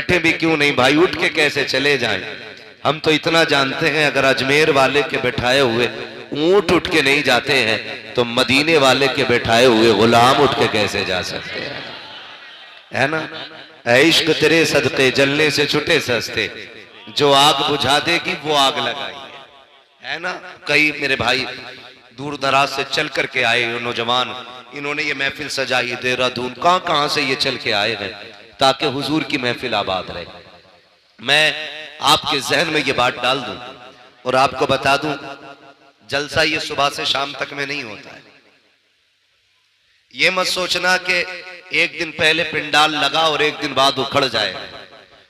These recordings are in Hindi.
बैठे भी क्यों नहीं भाई, उठ के कैसे चले जाएं। हम तो इतना जानते हैं अगर अजमेर वाले के बैठाए हुए ऊंट उठ के नहीं जाते हैं तो मदीने वाले के बैठाए हुए गुलाम उठ के कैसे जा सकते हैं, है ना। इश्क तेरे सदके जलने से छुटे सस्ते, जो आग बुझा देगी वो आग लगाई, है ना। कई मेरे भाई दूर दराज से चल करके आए नौजवान, इन्होंने ये महफिल सजाई, देहरादून कहां कहां से ये चल के आए हैं ताकि हुजूर की महफिल आबाद रहे। मैं आपके जहन में ये बात डाल दूं और आपको बता दूं, जलसा ये सुबह से शाम तक में नहीं होता है। ये मत सोचना कि एक दिन पहले पिंडाल लगा और एक दिन बाद उखड़ जाएगा।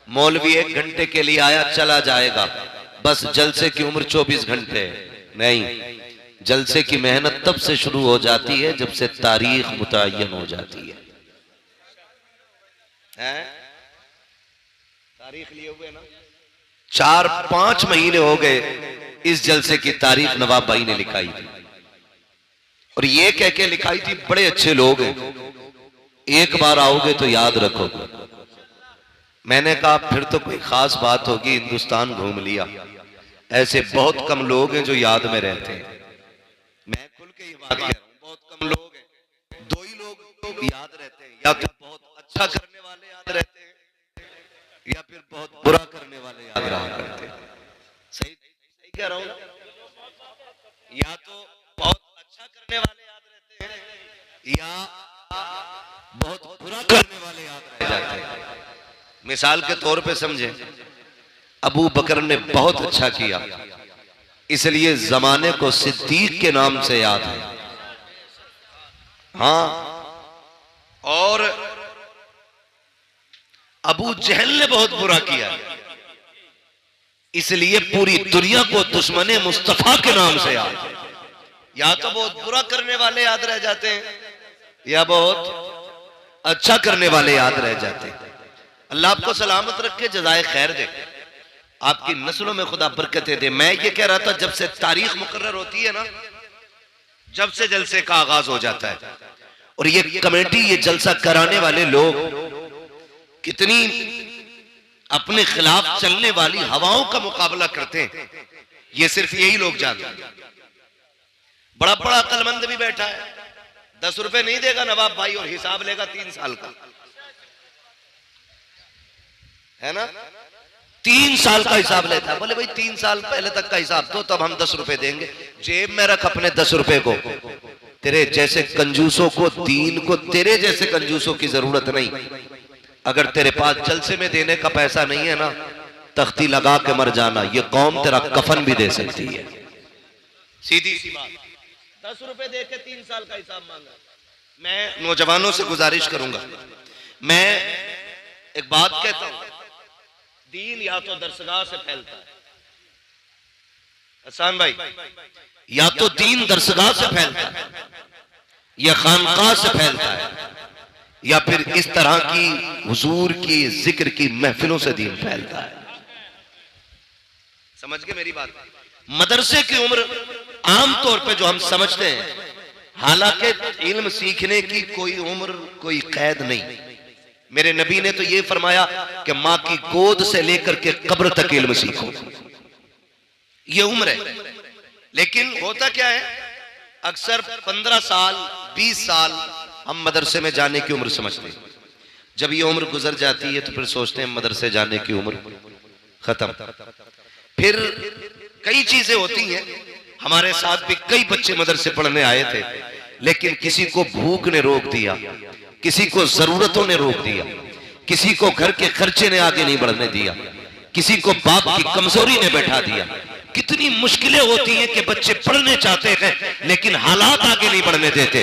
मौलवी 1 घंटे के लिए आया चला जाएगा, बस जलसे की उम्र 24 घंटे है। नहीं, जलसे की मेहनत तब से शुरू हो जाती है जब से तारीख मुतय्यन हो जाती है। तारीख लिए हुए ना 4-5 महीने हो गए इस जलसे की तारीख नवाब भाई ने लिखाई थी, और ये कह के लिखाई थी बड़े अच्छे लोग हैं, एक बार आओगे तो याद रखोगे। मैंने कहा फिर तो कोई खास बात होगी, हिंदुस्तान घूम लिया, ऐसे बहुत कम लोग हैं जो याद में रहते हैं। मैं खुल के ये बात कह रहा हूं, बहुत कम लोग हैं, 2 ही लोग याद रहते हैं, या तो बहुत अच्छा करने वाले याद रहते हैं या फिर बहुत बुरा करने वाले याद रहा करते हैं। सही कह रहा हूं, या तो बहुत अच्छा करने वाले याद रहते हैं या बहुत बुरा करने वाले याद रह जाते हैं। मिसाल के तौर पे समझे, अबू बकर ने बहुत अच्छा किया इसलिए जमाने को सिद्दीक के नाम से याद है। हाँ, और अबू जहल ने बहुत बुरा किया इसलिए पूरी दुनिया को दुश्मने मुस्तफा के नाम से याद है। या तो बहुत बुरा करने वाले याद रह जाते हैं या बहुत अच्छा करने वाले याद रह जाते हैं। अल्लाह आपको सलामत रखे, जज़ाए खैर दे, आपकी नस्लों में खुदा बरकतें दे। मैं ये कह रहा था जब से तारीख मुकर्रर होती है ना, जब से जलसे का आगाज हो जाता है, और ये कमेटी ये जलसा कराने वाले लोग कितनी अपने खिलाफ चलने वाली हवाओं का मुकाबला करते हैं, ये सिर्फ यही लोग जानते हैं। बड़ा बड़ा अक्लमंद भी बैठा है, 10 रुपए नहीं देगा नवाब भाई और हिसाब लेगा 3 साल का, है ना। 3 साल का हिसाब लेता है। बोले भाई 3 साल पहले तक का हिसाब दो, तब हम 10 रुपए देंगे। जेब में रख अपने 10 रुपए को, तेरे जैसे कंजूसों को, दीन को तेरे जैसे कंजूसों की जरूरत नहीं। अगर तेरे पास जलसे में देने का पैसा नहीं है ना, तख्ती लगा के मर जाना, ये कौम तेरा कफन भी दे सकती है। सीधी सी बात, 10 रुपए दे के 3 साल का हिसाब मांगा। मैं नौजवानों से गुजारिश करूंगा, मैं एक बात कहता हूं, दीन या तो दरसगाह से फैलता है, हसन भाई, या तो दीन दरसगाह से फैलता है या खानकाह से फैलता है, या फिर इस तरह की हुजूर की जिक्र की महफिलों से दीन फैलता है। समझ गए मेरी बात। मदरसे की उम्र आमतौर पे जो हम समझते हैं, हालांकि इल्म सीखने की कोई उम्र कोई कैद नहीं। मेरे नबी ने तो ये फरमाया कि मां की गोद से लेकर के कब्र तक इल्म सीखो, ये उम्र है। लेकिन होता क्या है, अक्सर 15 साल 20 साल हम मदरसे में जाने की उम्र समझते हैं। जब ये उम्र गुजर जाती है तो फिर सोचते हैं मदरसे जाने की उम्र खत्म। फिर कई चीजें होती हैं, हमारे साथ भी कई बच्चे मदरसे पढ़ने आए थे, लेकिन किसी को भूख ने रोक दिया, किसी को जरूरतों ने रोक दिया, किसी को घर के खर्चे ने आगे नहीं बढ़ने दिया, किसी को बाप की कमजोरी ने बैठा दिया। कितनी मुश्किलें होती हैं कि बच्चे पढ़ने चाहते हैं लेकिन हालात आगे नहीं बढ़ने देते।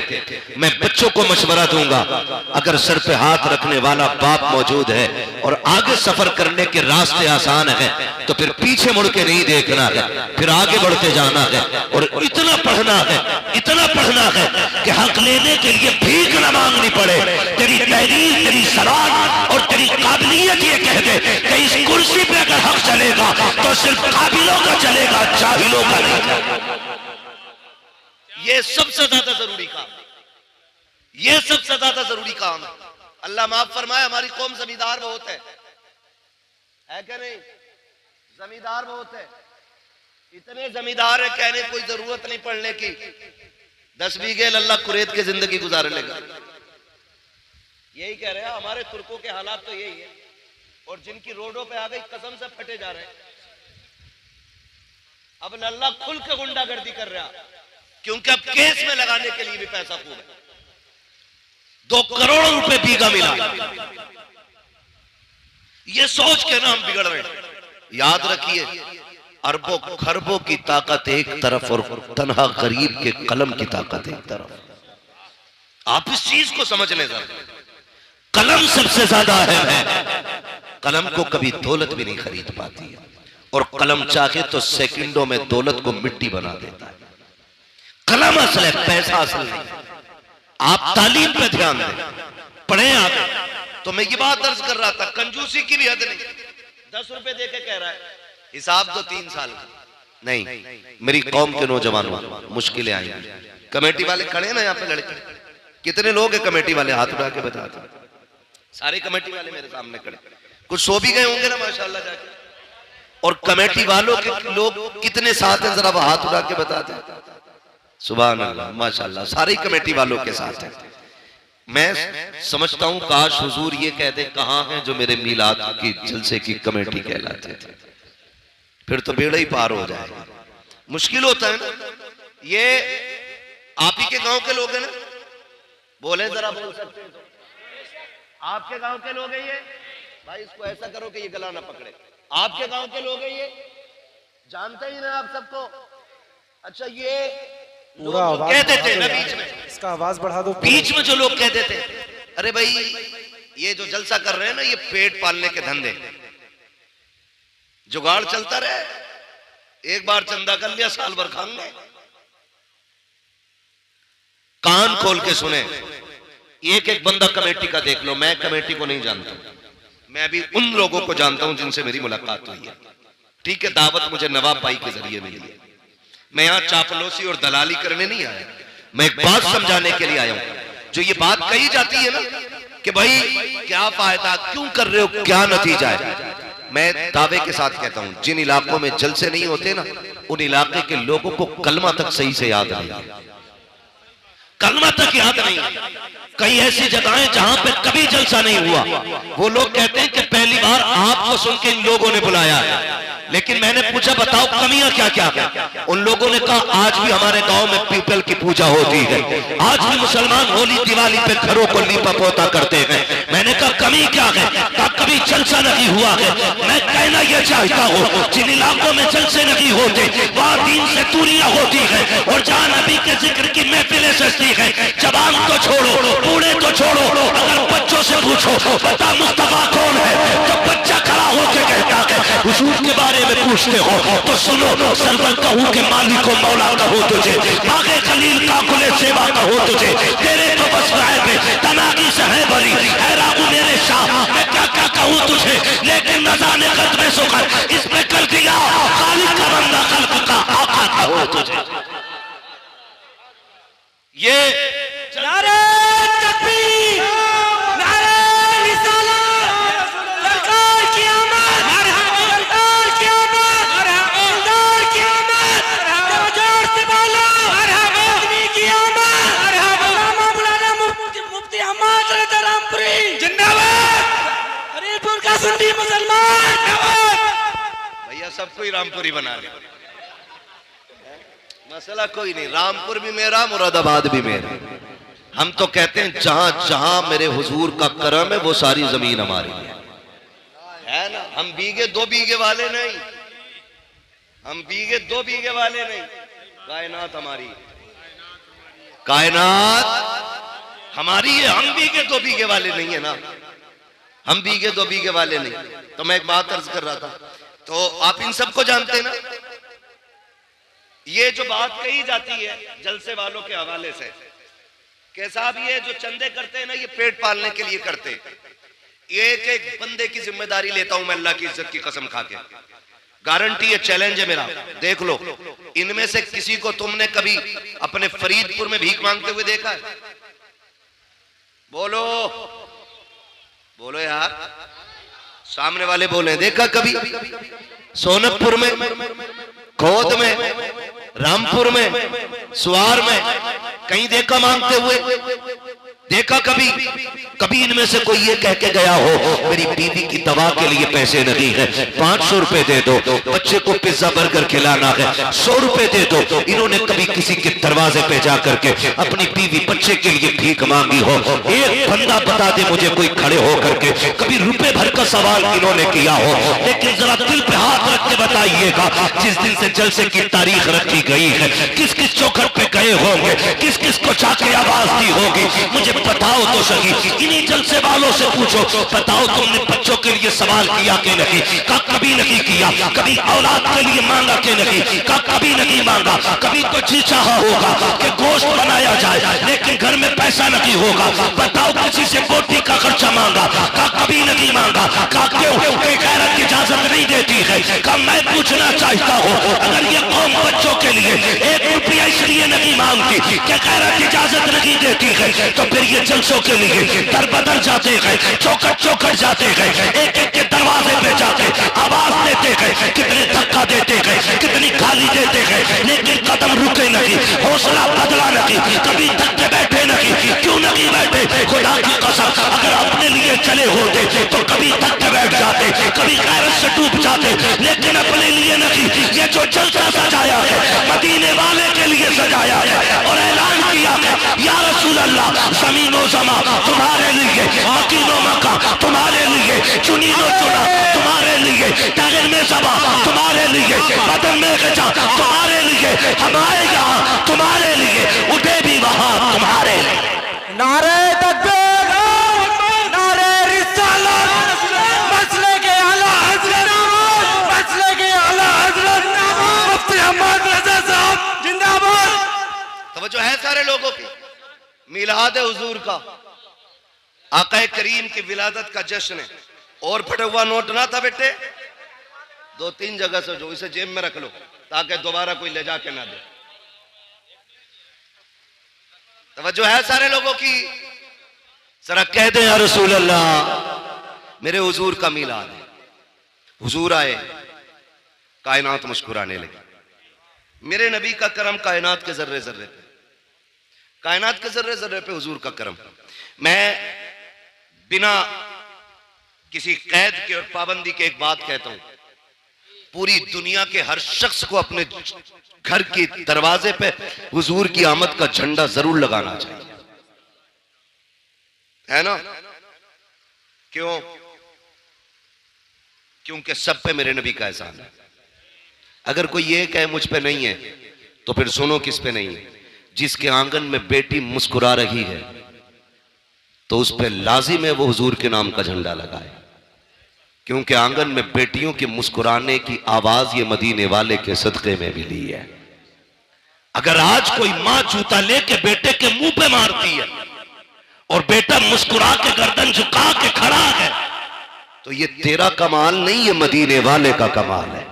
मैं बच्चों को मशवरा दूंगा, अगर सर पे हाथ रखने वाला बाप मौजूद है और आगे सफर करने के रास्ते आसान हैं तो फिर पीछे मुड़ के नहीं देखना है, फिर आगे बढ़ते जाना है। और इतना पढ़ना है, इतना पढ़ना है कि हक लेने के लिए भीख न मांगनी पड़े। तेरी तहरीर, तेरी सलाह और तेरी काबिलियत ये कह दे कि इस कुर्सी पे अगर हक चलेगा तो सिर्फ काबिलों का चलेगा, जाहिलों का नहीं। ये सबसे ज्यादा जरूरी काम, ये सबसे ज्यादा जरूरी काम है। अल्लाह माफ फरमाए, हमारी कौम जमींदार बहुत है, है क्या नहीं? जमींदार बहुत है, इतने जमींदार है कहने कोई जरूरत नहीं पढ़ने की। 10 बीघे अल्लाह कुरैत की जिंदगी गुजार लेगा। यही कह रहे हैं हमारे तुर्कों के हालात तो यही है, और जिनकी रोडों पे आ गई कसम से फटे जा रहे हैं। अब अल्लाह खुल के गुंडागर्दी कर रहा, क्योंकि अब केस में लगाने के लिए भी पैसा खूब है। 2 करोड़ रुपए बीघा मिला, ये सोच के ना हम बिगड़ रहे हैं। याद रखिए, अरबों खरबों की ताकत एक तरफ और तन्हा गरीब के कलम की ताकत एक तरफ। आप इस चीज को समझ लें जरा, कलम सबसे ज्यादा अहम है। कलम को कभी दौलत भी नहीं खरीद पाती है, और कलम चाहे तो सेकंडों में दौलत को मिट्टी बना देता है। कलम असल है, पैसा असल नहीं। आप तालीम पे ध्यान दें, पढ़े आगे। तो मैं ये बात दर्ज कर रहा था, कंजूसी की भी हद नहीं। 10 रुपए दे के कह रहा है हिसाब तो 3 साल का नहीं। मेरी कौम के नौजवानों, मुश्किलें आएंगी। कमेटी वाले खड़े ना यहाँ पे लड़के, कितने लोग हैं कमेटी वाले? हाथ उठा के बताते। सारे कमेटी वाले मेरे सामने खड़े, कुछ सो भी गए होंगे ना माशाल्लाह जाके। और कमेटी वालों के लोग कितने साथ हैं, जरा हाथ उठा के बताते हैं। सुभान अल्लाह, माशाल्लाह, सारे कमेटी वालों के साथ हैं। मैं समझता हूं काश हुजूर ये कह दे कहां हैं जो मेरे मिलाद की जलसे की कमेटी कहलाते थे, फिर तो बेड़ा ही पार हो जाएगा। मुश्किल होता है ना। ये आप ही के गांव के लोग हैं ना? बोले जरा, बोल सकते हैं तो? आपके गांव के लोग हैं ये? भाई इसको ऐसा करो कि ये गला ना पकड़े। आपके गांव के लोग हैं ये? जानते ही ना आप सबको। अच्छा, ये पूरा आवाज कह देते ना बीच में, इसका आवाज बढ़ा दो। बीच में जो लोग कह देते अरे भाई ये जो जलसा कर रहे हैं ना, ये पेट पालने के धंधे, जुगाड़ चलता रहे, एक बार चंदा कर लिया साल भर खाएंगे। कान खोल के सुने, एक एक बंदा कमेटी का देख लो। मैं कमेटी को नहीं जानता, मैं अभी उन लोगों को जानता हूं जिनसे मेरी मुलाकात हुई है। ठीक है, दावत मुझे नवाब भाई के जरिए मिली है। मैं यहां चापलूसी और दलाली करने नहीं आया, मैं एक बात समझाने के लिए आया हूं। जो ये बात कही जाती है ना कि भाई क्या फायदा, क्यों कर रहे हो, क्या नतीजा है, मैं दावे के साथ कहता हूं जिन इलाकों में जलसे नहीं होते ना, उन इलाके के लोगों को कलमा तक सही से याद नहीं है। कलमा तक याद नहीं। कई ऐसी जगहें जहां पे कभी जलसा नहीं हुआ, वो लोग कहते हैं कि पहली बार आपको सुन के इन लोगों ने बुलाया है। लेकिन मैंने पूछा बताओ कमियां क्या क्या है? उन लोगों ने कहा आज भी हमारे गांव में पीपल की पूजा होती है, आज भी मुसलमान होली दिवाली पे घरों को लीपा पोता करते हैं। मैंने कहा कमी क्या है? कहा कभी जलसा नहीं हुआ है। मैं कहना यह चाहता हूँ जिन इलाकों में जलसे नहीं होते वहां दीन से दूरियां होती है, और जहां नबी के जिक्र की महफिलें सजती है, जवान तो छोड़ो, बूढ़े तो छोड़ो, अगर बच्चों से पूछो बता मुस्तफा कौन है, तो बच्चा खड़ा होकर कहता है हुजूर के बारे में पूछते हो तो सुनो, सरवर कहूं के मालिक को मौला कहो तुझे, आगे खलील का कुले सेवा कहो तुझे, तेरे तो बस राय पे तनागी से है बरी, है रागू मेरे शाह, मैं क्या क्या कहूं तुझे, लेकिन न जाने कदम सुकर इसमें कर दिया खालिक का बंदा खल्क का आका कहो तुझे। ये नारे तकबीर, नारे रिसालत, सरकार की आमद, सरकार की आमद, सरकार की आमद, जोर से बोलो आदमी की आमद, मौलाना मुफ्ती अहमद रज़ा रामपुरी जिंदाबाद, हरीपुर का सुन्नी मुसलमान भैया सबको ही रामपुरी बना ले, मसला कोई नहीं। रामपुर भी मेरा, मुरादाबाद भी मेरा। हम तो कहते हैं जहां जहां मेरे हुजूर का करम है वो सारी जमीन हमारी है ना। हम बीघे 2 बीघे वाले नहीं, हम बीघे 2 बीघे वाले नहीं। कायनात हमारी, कायनात हमारी है। हम बीघे 2 बीघे वाले नहीं है ना, हम बीघे 2 बीघे वाले नहीं। तो मैं एक बात अर्ज कर रहा था, तो आप इन सबको जानते हैं ना। ये जो बात कही जाती है जलसे वालों के हवाले से कि साहब ये जो चंदे करते हैं ना, ये पेट पालने के लिए करते हैं। एक एक बंदे की जिम्मेदारी लेता हूं मैं अल्लाह की इज्जत की कसम खा के, गारंटी है, चैलेंज है मेरा। देख लो इनमें से किसी को तुमने कभी अपने फरीदपुर में भीख मांगते हुए देखा है? बोलो बोलो यार, सामने वाले बोले देखा कभी सोनकपुर में, खोद में, रामपुर में, सुवार में कहीं देखा मांगते हुए? देखा कभी? कभी इनमें से कोई ये कह के गया हो मेरी बीवी की दवा के लिए पैसे नहीं है, 500 रुपए दे दो, बच्चे को पिज्जा बर्गर खिलाना है, 100 रुपए दे दो? इन्होंने कभी किसी के दरवाजे पे जा करके अपनी बीवी बच्चे के लिए भीख मांगी हो? एक बंदा बता दे मुझे कोई खड़े हो करके कभी रुपए भर का सवाल इन्होंने किया हो? लेकिन जरा दिल पे हाथ रख के बताइएगा, जिस दिन से जलसे की तारीख रखी गई है, किस किस चौखट पे गए होंगे, किस किस को जाके आवाज दी होगी? मुझे बताओ तो सही। इन्हीं जलसे वालों से पूछो, बताओ तुमने बच्चों के लिए सवाल किया कि नहीं? का कभी नहीं किया। कभी औलाद के लिए मांगा कि नहीं? का कभी नहीं मांगा। कभी तो जी चाहा होगा कि गोश्त बनाया जाए, लेकिन घर में पैसा नहीं होगा, बताओ किसी से बोटी का खर्चा मांगा? का कभी नहीं मांगा। का क्यों? कोई गैरत की इजाजत नहीं देती है। का मैं पूछना चाहता हूँ, अगर ये कौम बच्चों के लिए 1 रुपया इसलिए नहीं मांगती कि गैरत की इजाजत नहीं देती है, तो फिर ये जलसों के लिए दर बदर जाते गए, चौकट चौकट जाते गए, एक एक के दरवाजे पे जाते आवाज देते गए, कितने धक्का देते गए, कितनी गाली देते गए, लेकिन कदम रुके नहीं, हौसला बदला नहीं, कभी धक्के बैठे नहीं। क्यों नहीं बैठे? खुदा की कसम, अगर अपने लिए चले होते तो कभी धक्के बैठ जाते, कभी गैरत से डूब जाते, लेकिन अपने लिए नहीं। ये जो जलसा सजाया है मदीने वाले के लिए सजाया है और ऐलान किया है, या रसूल अल्लाह, जमीनो जमा तुम्हारे लिए, मकीनो मका तुम्हारे लिए, चुनीनो चुना तुम्हारे लिए, टागर में सबा तुम्हारे लिए, बदन में गजा तुम्हारे लिए, हमारे यहाँ तुम्हारे लिए, उठे भी वहां तुम्हारे लिए। नारे तकबीर, नारे रिसालत, मसले के आला हजरत, मसले के आला हजरत मुफ्ती अहमद रजा साहब जिंदाबाद। तवज्जो है सारे लोगों की। मिलाद हुजूर का, आका करीम की विलादत का जश्न है। और फटे हुआ नोट ना था बेटे, 2-3 जगह से जो इसे जेब में रख लो ताकि दोबारा कोई ले जाके ना दे। तवज्जो है सारे लोगों की। जरा कह दे या रसूल अल्लाह, मेरे हुजूर का मिलाद है। हुजूर आए, कायनात मुस्कुराने लगी। मेरे नबी का करम कायनात के जर्रे जर्रे पे, कायनात के जर्रे जर्रे पे हुजूर का करम। मैं बिना किसी कैद के और पाबंदी के एक बात कहता हूं, पूरी दुनिया के हर शख्स को अपने घर के दरवाजे पे हुजूर की आमद का झंडा जरूर लगाना चाहिए, है ना? क्यों? क्योंकि सब पे मेरे नबी का एहसान है। अगर कोई ये कहे मुझ पे नहीं है, तो फिर सुनो किस पे नहीं है। जिसके आंगन में बेटी मुस्कुरा रही है तो उस पे लाजिम है वो हुजूर के नाम का झंडा लगाए, क्योंकि आंगन में बेटियों के मुस्कुराने की आवाज ये मदीने वाले के सदके में मिली है। अगर आज कोई मां जूता लेके बेटे के मुंह पे मारती है और बेटा मुस्कुरा के गर्दन झुका के खड़ा है, तो ये तेरा कमाल नहीं, ये मदीने वाले का कमाल है।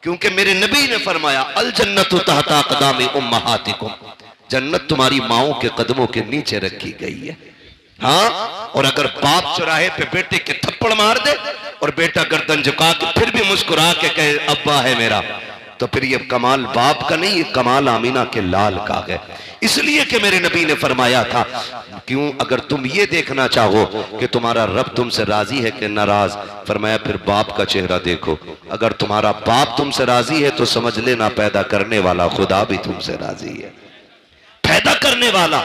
क्योंकि मेरे नबी ने फरमाया, अल जन्नतु तहता क़दामी उम्महातिकुम, जन्नत तुम्हारी माओं के कदमों के नीचे रखी गई है। हाँ, और अगर बाप चौराहे पे बेटे के थप्पड़ मार दे और बेटा गर्दन झुका के फिर भी मुस्कुरा के कहे अब्बा है मेरा, तो फिर ये कमाल बाप का नहीं, ये कमाल आमीना के लाल का है। इसलिए कि मेरे नबी ने फरमाया था, क्यों? अगर तुम ये देखना चाहो कि तुम्हारा रब तुमसे राजी है कि नाराज, फरमाया फिर बाप का चेहरा देखो। अगर तुम्हारा बाप तुमसे राजी है तो समझ लेना पैदा करने वाला खुदा भी तुमसे राजी है, पैदा करने वाला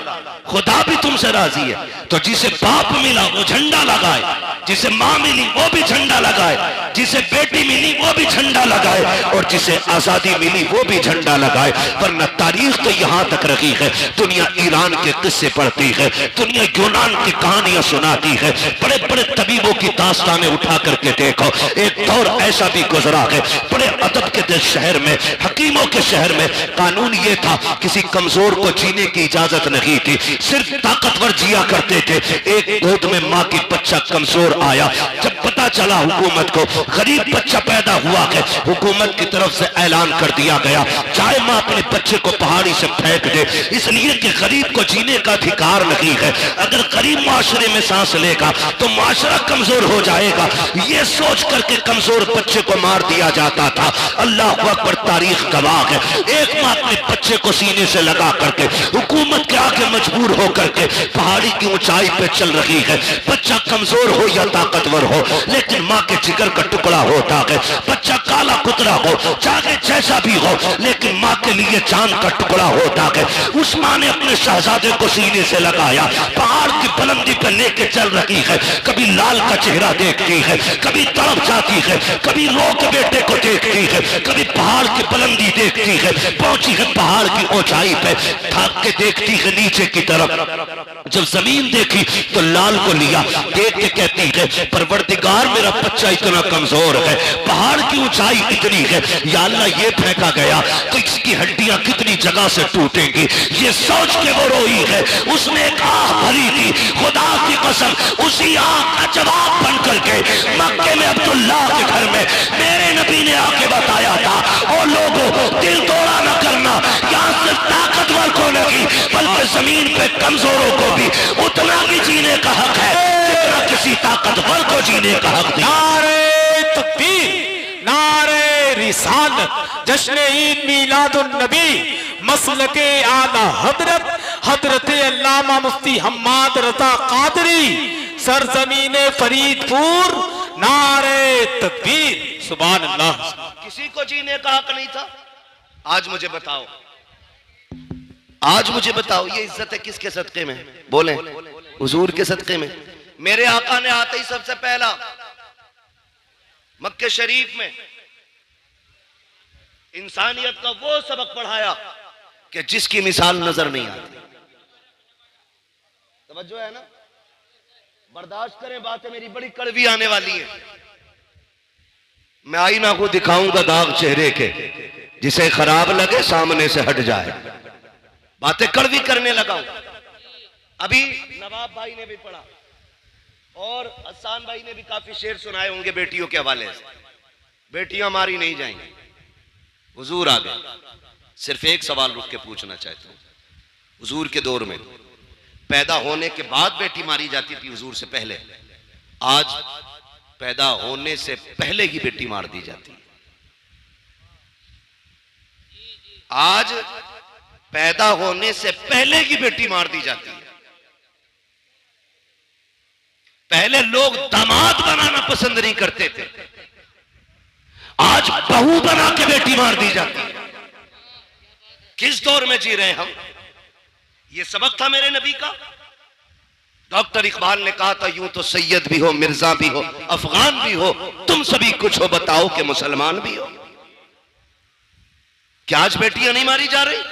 खुदा भी तुमसे राजी है। तो जिसे बाप मिला वो झंडा लगाए, जिसे मां मिली वो भी झंडा लगाए, जिसे बेटी मिली वो भी झंडा लगाए, और जिसे आजादी मिली वो भी झंडा लगाए। वरना तारीख तो यहां तक रखी है, दुनिया ईरान के किस्से पढ़ती है, दुनिया यूनान की कहानियां सुनाती है, बड़े बड़े तबीबों की दास्तानें उठा करके देखो। एक दौर ऐसा भी गुजरा है, बड़े अदब के शहर में, हकीमों के शहर में कानून ये था, किसी कमजोर को जीने की इजाजत नहीं थी, सिर्फ ताकतवर जिया करते थे। एक गोद में मां की बच्चा कमजोर आया, जब पता पता चला हुकूमत को, गरीब बच्चा पैदा हुआ है, हुकूमत की तरफ से ऐलान कर दिया गया चाहे माँ अपने बच्चे को पहाड़ी से फेंक दे, इसलिए कि गरीब को जीने का अधिकार नहीं है। अगर गरीब माशरे में सांस लेगा तो माशरा कमजोर हो जाएगा, ये सोच करके कमजोर बच्चे को मार दिया जाता था। अल्लाह अकबर, तारीख गवाह है। एक माँ अपने बच्चे को सीने से लगा करके हुकूमत के आगे मजबूर होकर के पहाड़ी की ऊंचाई पे चल रही है। बच्चा कमजोर हो या ताकतवर हो, लेकिन माँ के जिगर का टुकड़ा होता है। बच्चा काला कुतरा हो, चाहे जैसा भी हो, लेकिन माँ के लिए चांद का टुकड़ा होता है। उस माँ ने अपने शहजादे को सीने से लगाया, पहाड़ की बुलंदी पर लेके चल रही है। कभी लाल का चेहरा देखती है, कभी तड़प जाती है, कभी रो के बेटे को देखती है, कभी पहाड़ की बुलंदी देखती है। पहुंची है पहाड़ की ऊंचाई पे, थक के देखती है नीचे की तरफ। जब जमीन देखी तो लाल को लिया, देख के कहती है परवरदिगार मेरा बच्चा इतना कमजोर है, पहाड़ की ऊंचाई इतनी है, या अल्लाह ये फेंका गया तो इसकी हड्डियां कितनी जगह से टूटेंगी। ये सोच के वो रोई है। उसने एक आह भरी थी, खुदा की कसम उसी आह का जवाब बन करके मक्के में अब्दुल्ला के घर में मेरे नबी ने आके बताया था, और लोगों दिल तोड़ा न करना, यहाँ सिर्फ ताकतवर को नहीं बल्कि जमीन पे कमजोरों को भी उतना ही जीने का हक है जितना किसी ताकतवर को जीने का हक है। नारे तकबीर, नारे रिसालत, जश्न ईद मीलादुन नबी, मसलके आला हजरत हजरत अल्लामा मुफ्ती हम्माद रज़ा कादरी, सरजमीने फरीदपुर, नारे तकबीर, सुभान अल्लाह। किसी को जीने का हक नहीं था। आज मुझे बताओ, आज मुझे बताओ ये इज्जत है किसके सदके में? बोले हुजूर के सदके में। मेरे आका ने आते ही सबसे पहला मक्के शरीफ में इंसानियत का वो सबक पढ़ाया कि जिसकी मिसाल नजर नहीं आती। तवज्जो है ना? बर्दाश्त करें, बातें मेरी बड़ी कड़वी आने वाली है। मैं आईना को दिखाऊंगा दाग चेहरे के, जिसे खराब लगे सामने से हट जाए। बातें कड़वी करने लगा हूं। अभी नवाब भाई ने भी पढ़ा और हसन भाई ने भी काफी शेर सुनाए होंगे बेटियों के हवाले से। बेटियां मारी नहीं जाएंगी। हुजूर आ गए। सिर्फ एक सवाल रुक के पूछना चाहता हूं, हुजूर के दौर में पैदा होने के बाद बेटी मारी जाती थी, हुजूर से पहले। आज पैदा होने से पहले ही बेटी मार दी जाती है। आज पैदा होने से पहले ही बेटी मार दी जाती है। पहले लोग दामाद बनाना पसंद नहीं करते थे, आज बहू बना के बेटी मार दी जाती है। किस दौर में जी रहे हैं हम? यह सबक था मेरे नबी का। डॉक्टर इकबाल ने कहा था, यूं तो सैयद भी हो, मिर्जा भी हो, अफगान भी हो, तुम सभी कुछ हो, बताओ कि मुसलमान भी हो। क्या आज बेटियां नहीं मारी जा रही?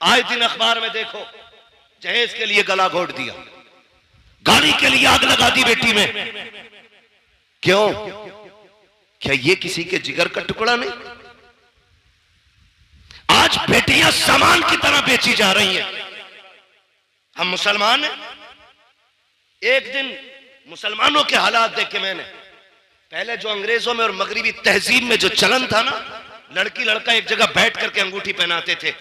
आए दिन अखबार में देखो, जहेज के लिए गला घोट दिया, गाड़ी के लिए आग लगा दी बेटी में। क्यों? क्या ये किसी के जिगर का टुकड़ा नहीं? आज बेटियां सामान की तरह बेची जा रही हैं। हम मुसलमान हैं। एक दिन मुसलमानों के हालात देखे मैंने। पहले जो अंग्रेजों में और मगरिबी तहजीब में जो चलन था ना, लड़की लड़का एक जगह बैठ करके अंगूठी पहनाते थे,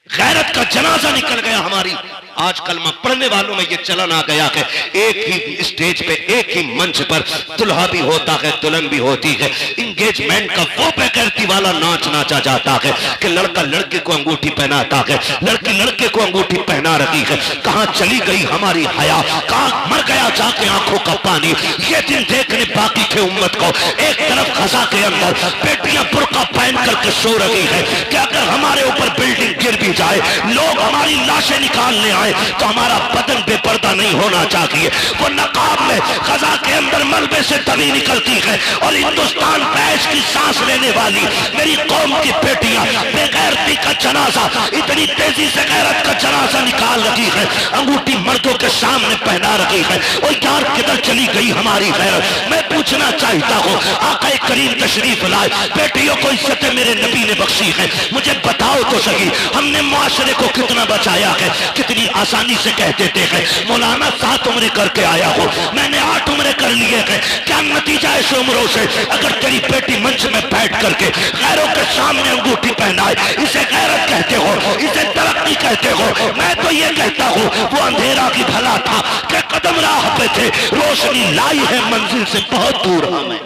गैरत का जनाजा निकल गया हमारी। आज कलमा पढ़ने वालों में ये चलन आ गया है, एक ही स्टेज पे, एक ही मंच पर दुल्हा भी होता है, दुल्हन भी होती है। इंगेजमेंट का वो बेगैरती वाला नाच नाचा जाता है कि लड़का लड़के को अंगूठी पहनाता है, लड़की लड़के को अंगूठी पहना रही है। कहां चली गई हमारी हया? कहां मर गया जाके आंखों का पानी? ये दिन देखने बाकी थे उम्मत को। एक तरफ खजा के अंदर बेटियां बुर्का पहन करके सो रही है कि अगर हमारे ऊपर बिल्डिंग गिर भी जाए, लोग हमारी लाशें निकालने आए, तो हमारा बदन बेपर्दा नहीं होना चाहिए। वो नकाब में खजा के अंदर मलबे से तवी निकलती है और हिंदुस्तान पैश की सांस लेने वाली मेरी कौम की बेटियां बेगैरती का जनाजा, इतनी तेजी से गैरत का जनाजा निकाल रही है, अंगूठी मर्दों के सामने पहना रही है। और यार किधर चली गई हमारी गैरत? मैं पूछना चाहता हूँ, आका करीम तशरीफ लाए, बेटियों को इज्जत मेरे नबी ने बख्शी है, मुझे बताओ तो सही, हमने मुआशरे को कितना बचाया है, कितनी आसानी से कह देते हैं मौलाना 7 उम्रें करके आया हो, मैंने 8 उम्रें कर लिए हैं। क्या नतीजा है इस उम्रों से? अगर तेरी बेटी मंच में बैठ करके गैरों के सामने अंगूठी पहनाए, इसे गैरत कहते हो, इसे तरक्की कहते हो? मैं तो ये कहता हूँ वो अंधेरा की भला था कि कदम राह पे थे, रोशनी लाई है मंजिल से बहुत दूर हमें।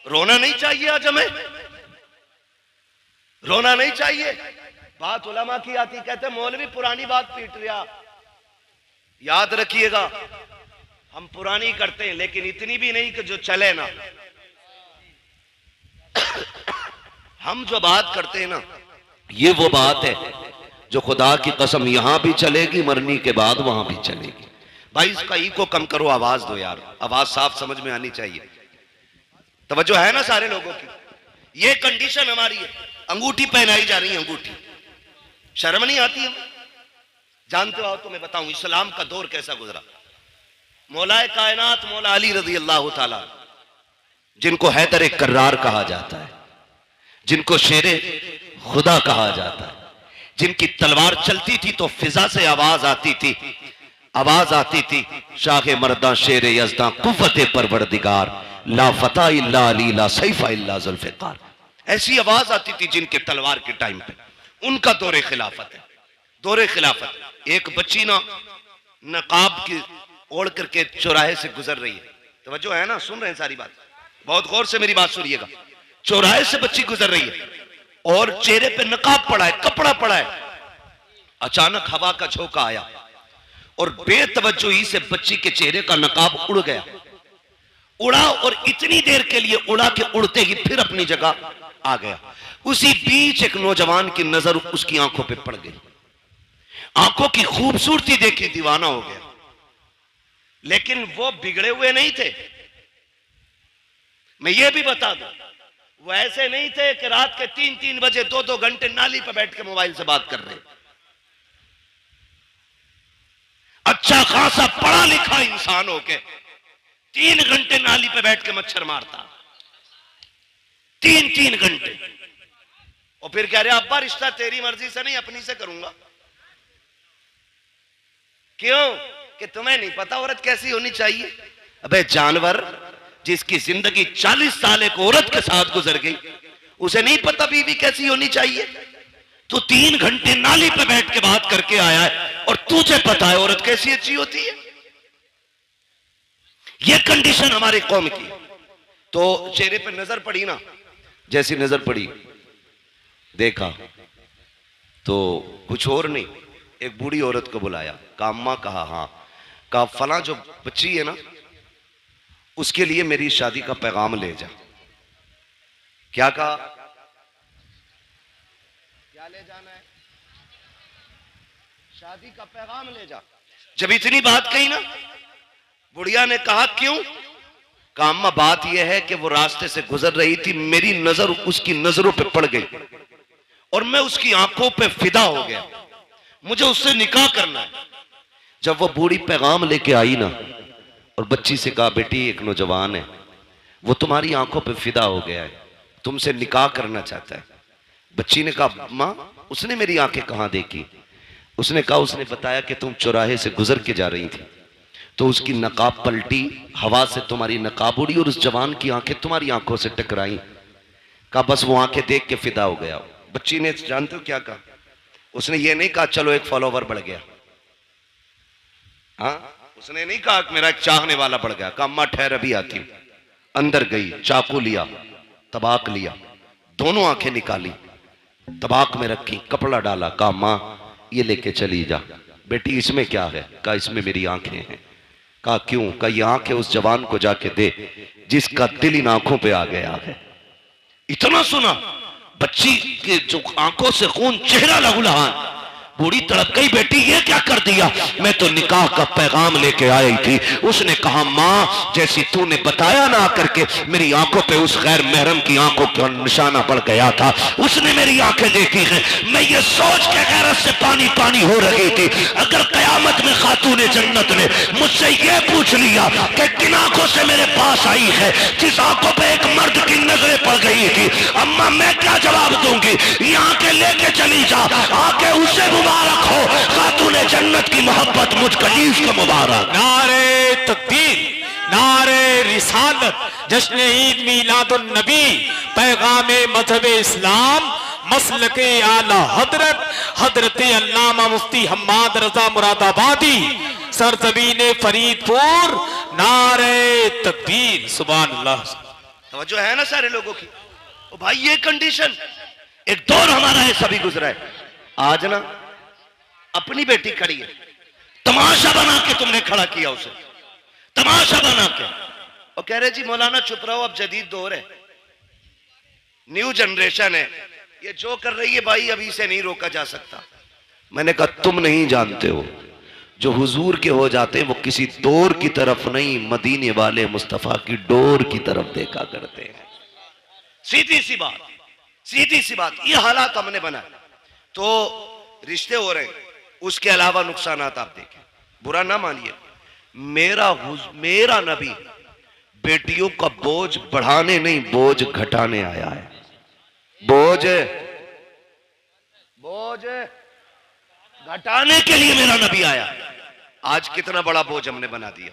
रोना नहीं चाहिए आज हमें, रोना नहीं चाहिए। बात उलमा की आती, कहते मौलवी पुरानी बात पीट रहा। याद रखिएगा हम पुरानी करते हैं लेकिन इतनी भी नहीं कि जो चले ना। हम जो बात करते हैं ना, ये वो बात है जो खुदा की कसम यहां भी चलेगी, मरने के बाद वहां भी चलेगी। भाई इसका इको कम करो, आवाज दो यार, आवाज साफ समझ में आनी चाहिए। तवज्जो है ना सारे लोगों की? ये कंडीशन हमारी है। अंगूठी पहनाई जा रही है, अंगूठी, शर्म नहीं आती है? जानते हो तो मैं बताऊं इस्लाम का दौर कैसा गुजरा। मौलाए कायनात मौला अली रजी अल्लाह ताला, जिनको हैदर कर्रार कहा जाता है, जिनको शेरे खुदा कहा जाता है, जिनकी तलवार चलती थी तो फिजा से आवाज आती थी, आवाज आती थी शाह मर्दा शेर यज़दा कुव्वत परवरदिगार ला फता इल्ला अली ला सैफा इल्ला जुल्फ़िकार। ऐसी आवाज आती थी जिनके तलवार के टाइम पे। उनका दौरे खिलाफत है, दौरे खिलाफत। एक बच्ची ना नकाब की ओढ़ करके चौराहे से गुजर रही है, तवज्जो है ना, सुन रहे हैं सारी बात, बहुत गौर से मेरी बात सुनिएगा। चौराहे से बच्ची गुजर रही है और चेहरे पे नकाब पड़ा है, कपड़ा पड़ा है। अचानक हवा का झोंका आया और बेतवज्जोही से बच्ची के चेहरे का नकाब उड़ गया, उड़ा और इतनी देर के लिए उड़ा के उड़ते ही फिर अपनी जगह आ गया। उसी बीच एक नौजवान की नजर उसकी आंखों पे पड़ गई, आंखों की खूबसूरती देखी दीवाना हो गया। लेकिन वो बिगड़े हुए नहीं थे, मैं ये भी बता दूं, वो ऐसे नहीं थे कि रात के 3-3 बजे 2-2 घंटे नाली पर बैठ के मोबाइल से बात कर रहे। अच्छा खासा पढ़ा लिखा इंसान हो के 3 घंटे नाली पे बैठ के मच्छर मारता, 3-3 घंटे। और फिर कह रहे अब्बा रिश्ता तेरी मर्जी से नहीं अपनी से करूंगा। क्यों? कि तुम्हें नहीं पता औरत कैसी होनी चाहिए। अबे जानवर, जिसकी जिंदगी 40 साल एक औरत के साथ गुजर गई, उसे नहीं पता बीवी कैसी होनी चाहिए? तो 3 घंटे नाली पे बैठ के बात करके आया है और तुझे पता है औरत कैसी अच्छी होती है। ये कंडीशन हमारी कौम की। तो चेहरे पे नजर पड़ी ना, जैसी नजर पड़ी देखा तो कुछ और नहीं, एक बूढ़ी औरत को बुलाया, कहा अम्मा, कहा हाँ, कहा फला जो बच्ची है ना उसके लिए मेरी शादी का पैगाम ले जा। क्या कहा? क्या ले जाना है? शादी का पैगाम ले जा। जब इतनी बात कही ना, बुढ़िया ने कहा क्यों? कहा अम्मा बात यह है कि वो रास्ते से गुजर रही थी, मेरी नजर उसकी नजरों पे पड़ गई और मैं उसकी आंखों पे फिदा हो गया, मुझे उससे निकाह करना है। जब वो बूढ़ी पैगाम लेके आई ना और बच्ची से कहा बेटी एक नौजवान है, वो तुम्हारी आंखों पे फिदा हो गया है, तुमसे निकाह करना चाहता है। बच्ची ने कहा माँ उसने मेरी आंखें कहां देखी? उसने कहा उसने बताया कि तुम चौराहे से गुजर के जा रही थी तो उसकी नकाब पलटी, हवा से तुम्हारी नकाब उड़ी और उस जवान की आंखें तुम्हारी आंखों से टकराई। कहा बस वो आंखें देख के फिदा हो गया। बच्ची ने जानते हो क्या कहा? उसने ये नहीं कहा चलो एक फॉलोवर बढ़ गया, हाँ, उसने नहीं कहा मेरा एक चाहने वाला बढ़ गया। कहा अम्मा ठहर अभी आती हूं। अंदर गई, चाकू लिया, तबाक लिया, दोनों आंखें निकाली, तबाक में रखी, कपड़ा डाला, कहा मां ये लेके चली जा। बेटी इसमें क्या है? कहा इसमें मेरी आंखें हैं। कहा क्यों? कहा ये आंखें उस जवान को जाके दे जिसका दिल इन आंखों पे आ गया है। इतना सुना, बच्ची के जो आंखों से खून, चेहरा लहूलुहान, बूढ़ी तड़प गई, बेटी ये क्या कर दिया? मैं तो निकाह का पैगाम लेके आई थी। उसने कहा माँ जैसी तूने बताया ना आकर के, मेरी आंखों पे उस गैर महरम की आंखों का निशाना पड़ गया था, उसने मेरी आंखें देखी हैं। मैं ये सोच के गैरत से पानी पानी हो रही थी, अगर कयामत में खातूने जन्नत ने मुझसे ये पूछ लिया कि किन आंखों से मेरे पास आई है, जिस आंखों पे एक मर्द की नजरें पड़ गई थी, अम्मा मैं क्या जवाब दूंगी? ये आंखें लेके चली जा, आके उसे मुबारक हो, खातूने जन्नत की मोहब्बत मुझ कलीफ को मुबारक। नारे तकबीर, नारे रिसालत, जश्न ईद मीलादुन नबी, पैगामे मजहब इस्लाम, मसलके आला हजरत हजरत अल्लामा मुफ्ती हम्माद रजा मुरादाबादी, सरजमीन फरीदपुर, नारे तकबीर, सुभान अल्लाह। तवज्जो है ना सारे लोगों की? ओ भाई ये कंडीशन, एक दौर हमारा है सभी गुजरा है, आज ना अपनी बेटी खड़ी है, तमाशा बना के तुमने खड़ा किया उसे, तमाशा बना के, और कह रहे जी मौलाना चुप रहो, अब जदीद दौर है, न्यू जनरेशन है, ये जो कर रही है भाई अभी से नहीं रोका जा सकता। मैंने कहा तुम नहीं जानते हो, जो हुजूर के हो जाते हैं वो किसी दौर की तरफ नहीं, मदीने वाले मुस्तफा की डोर की तरफ देखा करते हैं। सीधी सी बात, सीधी सी बात, ये हालात हमने बनाए तो रिश्ते हो रहे, उसके अलावा नुकसानात आप देखें, बुरा ना मानिए। मेरा नबी बेटियों का बोझ बढ़ाने नहीं, बोझ घटाने आया है। बोझ घटाने के लिए मेरा नबी आया। आज कितना बड़ा बोझ हमने बना दिया।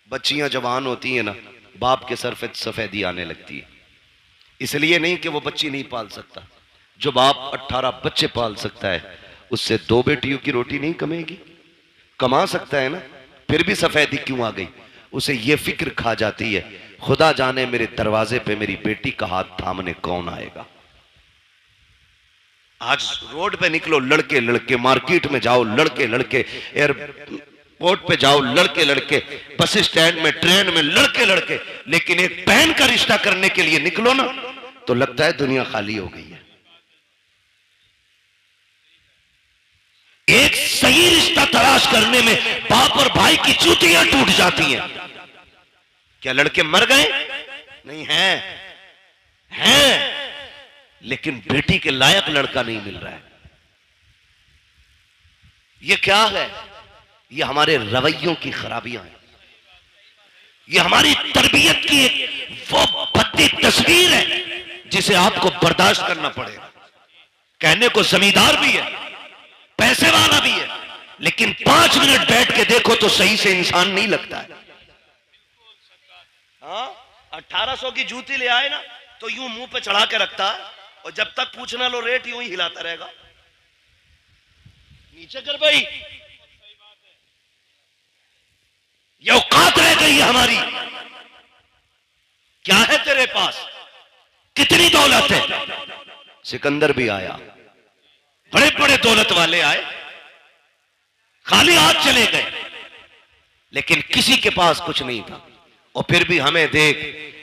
बच्चियां जवान होती हैं ना, बाप के सर पे सफेदी आने लगती है, इसलिए नहीं कि वो बच्ची नहीं पाल सकता। जो बाप 18 बच्चे पाल सकता है उससे 2 बेटियों की रोटी नहीं कमेगी? कमा सकता है ना, फिर भी सफेदी क्यों आ गई? उसे ये फिक्र खा जाती है, खुदा जाने मेरे दरवाजे पे मेरी बेटी का हाथ थामने कौन आएगा। आज रोड पे निकलो लड़के लड़के, मार्केट में जाओ लड़के लड़के, एयरपोर्ट पे जाओ लड़के लड़के, बस स्टैंड में, ट्रेन में लड़के लड़के, लेकिन एक बहन का रिश्ता करने के लिए निकलो ना तो लगता है दुनिया खाली हो गई है। एक सही रिश्ता तलाश करने में बाप और भाई की चूतियां टूट जाती हैं। क्या लड़के मर गए? नहीं हैं, लेकिन बेटी के लायक लड़का नहीं मिल रहा है। ये क्या है? ये हमारे रवैयों की खराबियां हैं, ये हमारी तरबियत की एक वो भद्दी तस्वीर है जिसे आपको बर्दाश्त करना पड़ेगा। कहने को जमींदार भी है, पैसे वाला भी है, लेकिन 5 मिनट बैठ के देखो तो सही से इंसान नहीं लगता है। हाँ, 1800 की जूती ले आए ना तो यूं मुंह पे चढ़ा के रखता है, और जब तक पूछना लो रेट यूं ही हिलाता रहेगा। नीचे कर भाई, ये औकात रह गई है हमारी। क्या है तेरे पास? कितनी दौलत है? सिकंदर भी आया, बड़े बड़े दौलत वाले आए, खाली हाथ चले गए, लेकिन किसी के पास कुछ नहीं था। और फिर भी हमें देख,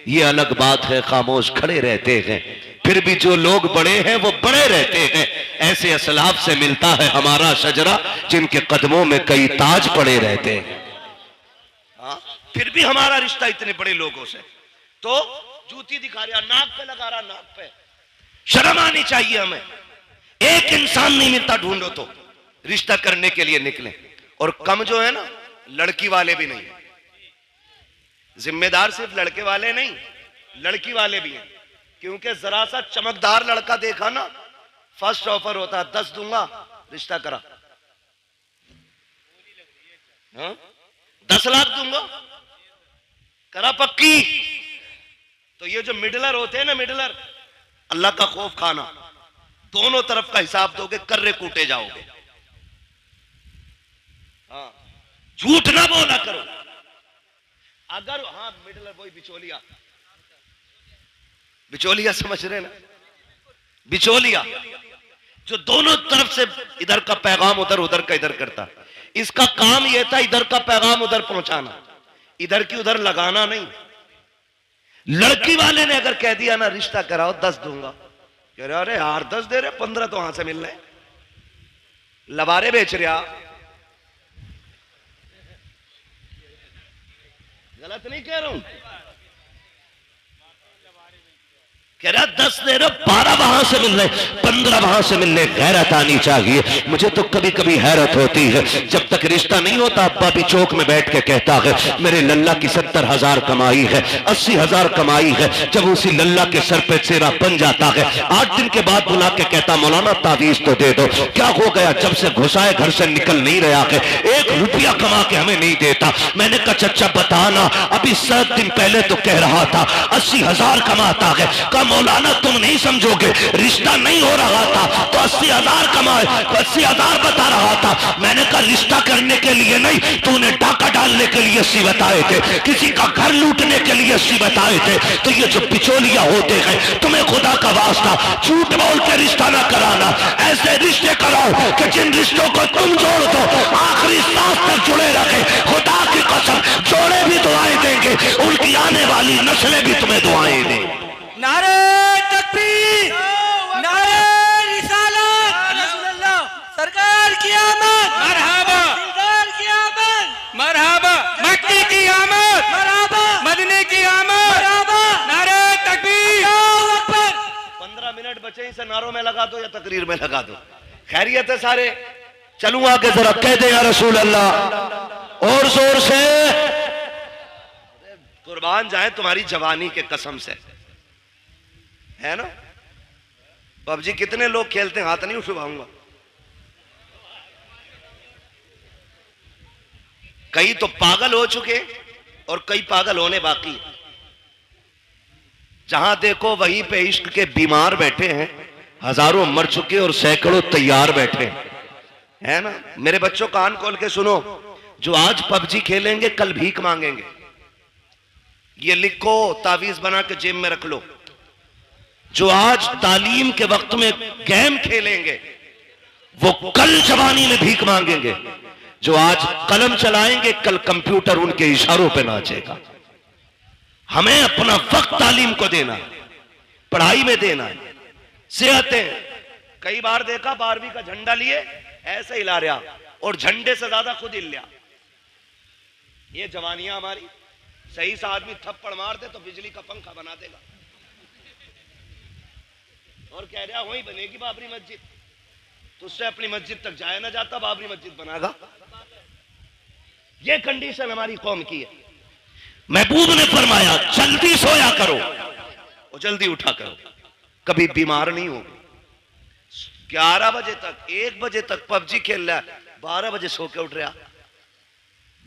ये अलग बात है, खामोश खड़े रहते हैं, फिर भी जो लोग बड़े हैं वो बड़े रहते हैं। ऐसे असलाफ से मिलता है हमारा शजरा, जिनके कदमों में कई ताज पड़े रहते हैं। फिर भी हमारा रिश्ता इतने बड़े लोगों से, तो जूती दिखा रहा, नाक पे लगा रहा, नाक पे। शर्म आनी चाहिए हमें। एक इंसान नहीं मिलता, ढूंढो तो रिश्ता करने के लिए निकले। और कम जो है ना, लड़की वाले भी नहीं। जिम्मेदार सिर्फ लड़के वाले नहीं, लड़की वाले भी हैं। क्योंकि जरा सा चमकदार लड़का देखा ना, फर्स्ट ऑफर होता है, 10 दूंगा, रिश्ता करा। 10 लाख दूंगा, करा पक्की। तो ये जो मिडलर होते हैं ना, मिडलर, अल्लाह का खौफ खाना, दोनों तरफ का हिसाब दोगे, कर्रे कूटे जाओगे। हाँ, झूठ ना बोला करो। अगर हाँ, मिडलर वही बिचौलिया, बिचौलिया समझ रहे ना, बिचौलिया जो दोनों तरफ से इधर का पैगाम उधर, उधर का इधर करता। इसका काम यह था इधर का पैगाम उधर पहुंचाना, इधर की उधर लगाना नहीं। लड़की वाले ने अगर कह दिया ना रिश्ता कराओ, 10 दूंगा, कह रहे अरे यार 10 दे रहे, 15 तो वहां से मिल रहे। लबारे बेच रहा, गलत नहीं कह रहा हूं, कह रहा 10 दे रहे, 12 वहां से मिल रहे, 15 वहां से मिलने, गैरत आनी चाहिए। मुझे तो कभी कभी हैरत होती है, जब तक रिश्ता नहीं होता अब्बा भी चौक में बैठ के कहता है मेरे लल्ला की 70,000 कमाई है, 80,000 कमाई है। जब उसी लल्ला के सर पे सेरा बन जाता है, 8 दिन के बाद बुला के कहता मौलाना तावीज तो दे दो। क्या हो गया? जब से घुसाए घर से निकल नहीं रहा है, 1 रुपया कमा के हमें नहीं देता। मैंने कहा चचा बताना, अभी 7 दिन पहले तो कह रहा था 80,000 कमाता है। मौलाना तुम नहीं समझोगे, रिश्ता नहीं हो रहा था तो 80,000 कमाए, 80,000 बता रहा था। मैंने कहा रिश्ता करने के लिए नहीं, तूने डाका डालने के लिए 80 बताए थे, किसी का घर लूटने के लिए 80 बताए थे। तो ये जो बिचौलिया होते हैं, तुम्हें खुदा का वास्ता झूठ बोल के रिश्ता ना कराना, ऐसे रिश्ते कराओ कि जिन रिश्तों को तुम जोड़ दो आखिरी सांस तक जुड़े रखे। खुदा की कसम जोड़े भी दुआएं देंगे, उनकी आने वाली नस्लें भी तुम्हें दुआएं देंगी। नारे तकबीर, नारे रिसालत, सरकार की आमद, मरहबा, सरकार की आमद, मरहबा, मक्की की आमद, मरहबा, मदीने की आमद, मरहबा, नारे तकबीर, अल्लाहू अकबर। 15 मिनट बचे, इसे नारों में लगा दो या तकरीर में लगा दो। खैरियत है सारे? चलूं आगे, जरा कह दे या रसूल अल्लाह और जोर से। कुर्बान जाए तुम्हारी जवानी के कसम से, है ना? पबजी कितने लोग खेलते हैं? हाथ नहीं उठवाऊंगा। कई तो पागल हो चुके और कई पागल होने बाकी। जहां देखो वहीं पे इश्क के बीमार बैठे हैं, हजारों मर चुके और सैकड़ों तैयार बैठे हैं, है ना? मेरे बच्चों कान खोल के सुनो, जो आज पबजी खेलेंगे कल भीख मांगेंगे। ये लिखो, तावीज बना के जेब में रख लो। जो आज तालीम के वक्त में गेम खेलेंगे वो कल जवानी में भीख मांगेंगे। जो आज कलम चलाएंगे कल कंप्यूटर उनके इशारों पे नाचेगा। हमें अपना वक्त तालीम को देना है, पढ़ाई में देना है। सेहतें, कई बार देखा 12वीं का झंडा लिए ऐसे हिला रहा और झंडे से ज्यादा खुद हिल लिया। ये जवानियां हमारी। सही सा आदमी थप्पड़ मार दे तो बिजली का पंखा बना देगा और कह रहा वही बनेगी बाबरी मस्जिद, तो उससे अपनी मस्जिद तक जाया ना जाता, बाबरी मस्जिद बनागा। ये कंडीशन हमारी कौम की है। महबूब ने फरमाया जल्दी सोया करो और जल्दी उठा करो, कभी बीमार नहीं हो। 11 बजे तक 1 बजे तक पबजी खेल रहा है, 12 बजे सो के उठ रहा,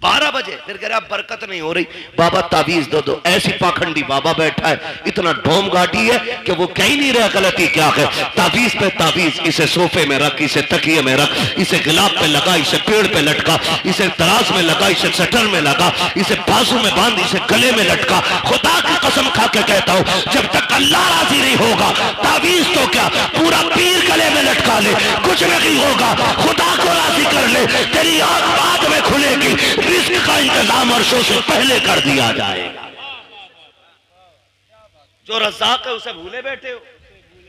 12 बजे फिर कह रहा बरकत नहीं हो रही, बाबा तावीज दो दो। ऐसी पाखंडी बाबा बैठा है, इतना ढोम गाड़ी है कि वो कह ही नहीं रहा गलती क्या है। तावीज पे तावीज, इसे सोफे में रख, इसे तकिए में रख, इसे गिलाब पे लगा, इसे पेड़ पे लटका, इसे तराज में लगा, इसे शटर में लगा, इसे बाजू में बांध, इसे गले में लटका। खुदा की कसम खा के कहता हूं, जब तक अल्लाह राजी नहीं होगा तावीज तो क्या पूरा पीर गले में लटका ले, कुछ नहीं होगा। खुदा को राजी कर ले, तेरी आंख बाद में खुलेगी, रिस्क का इंतजाम अर्शों से पहले कर दिया जाएगा। जो रज़ाक है उसे भूले बैठे हो,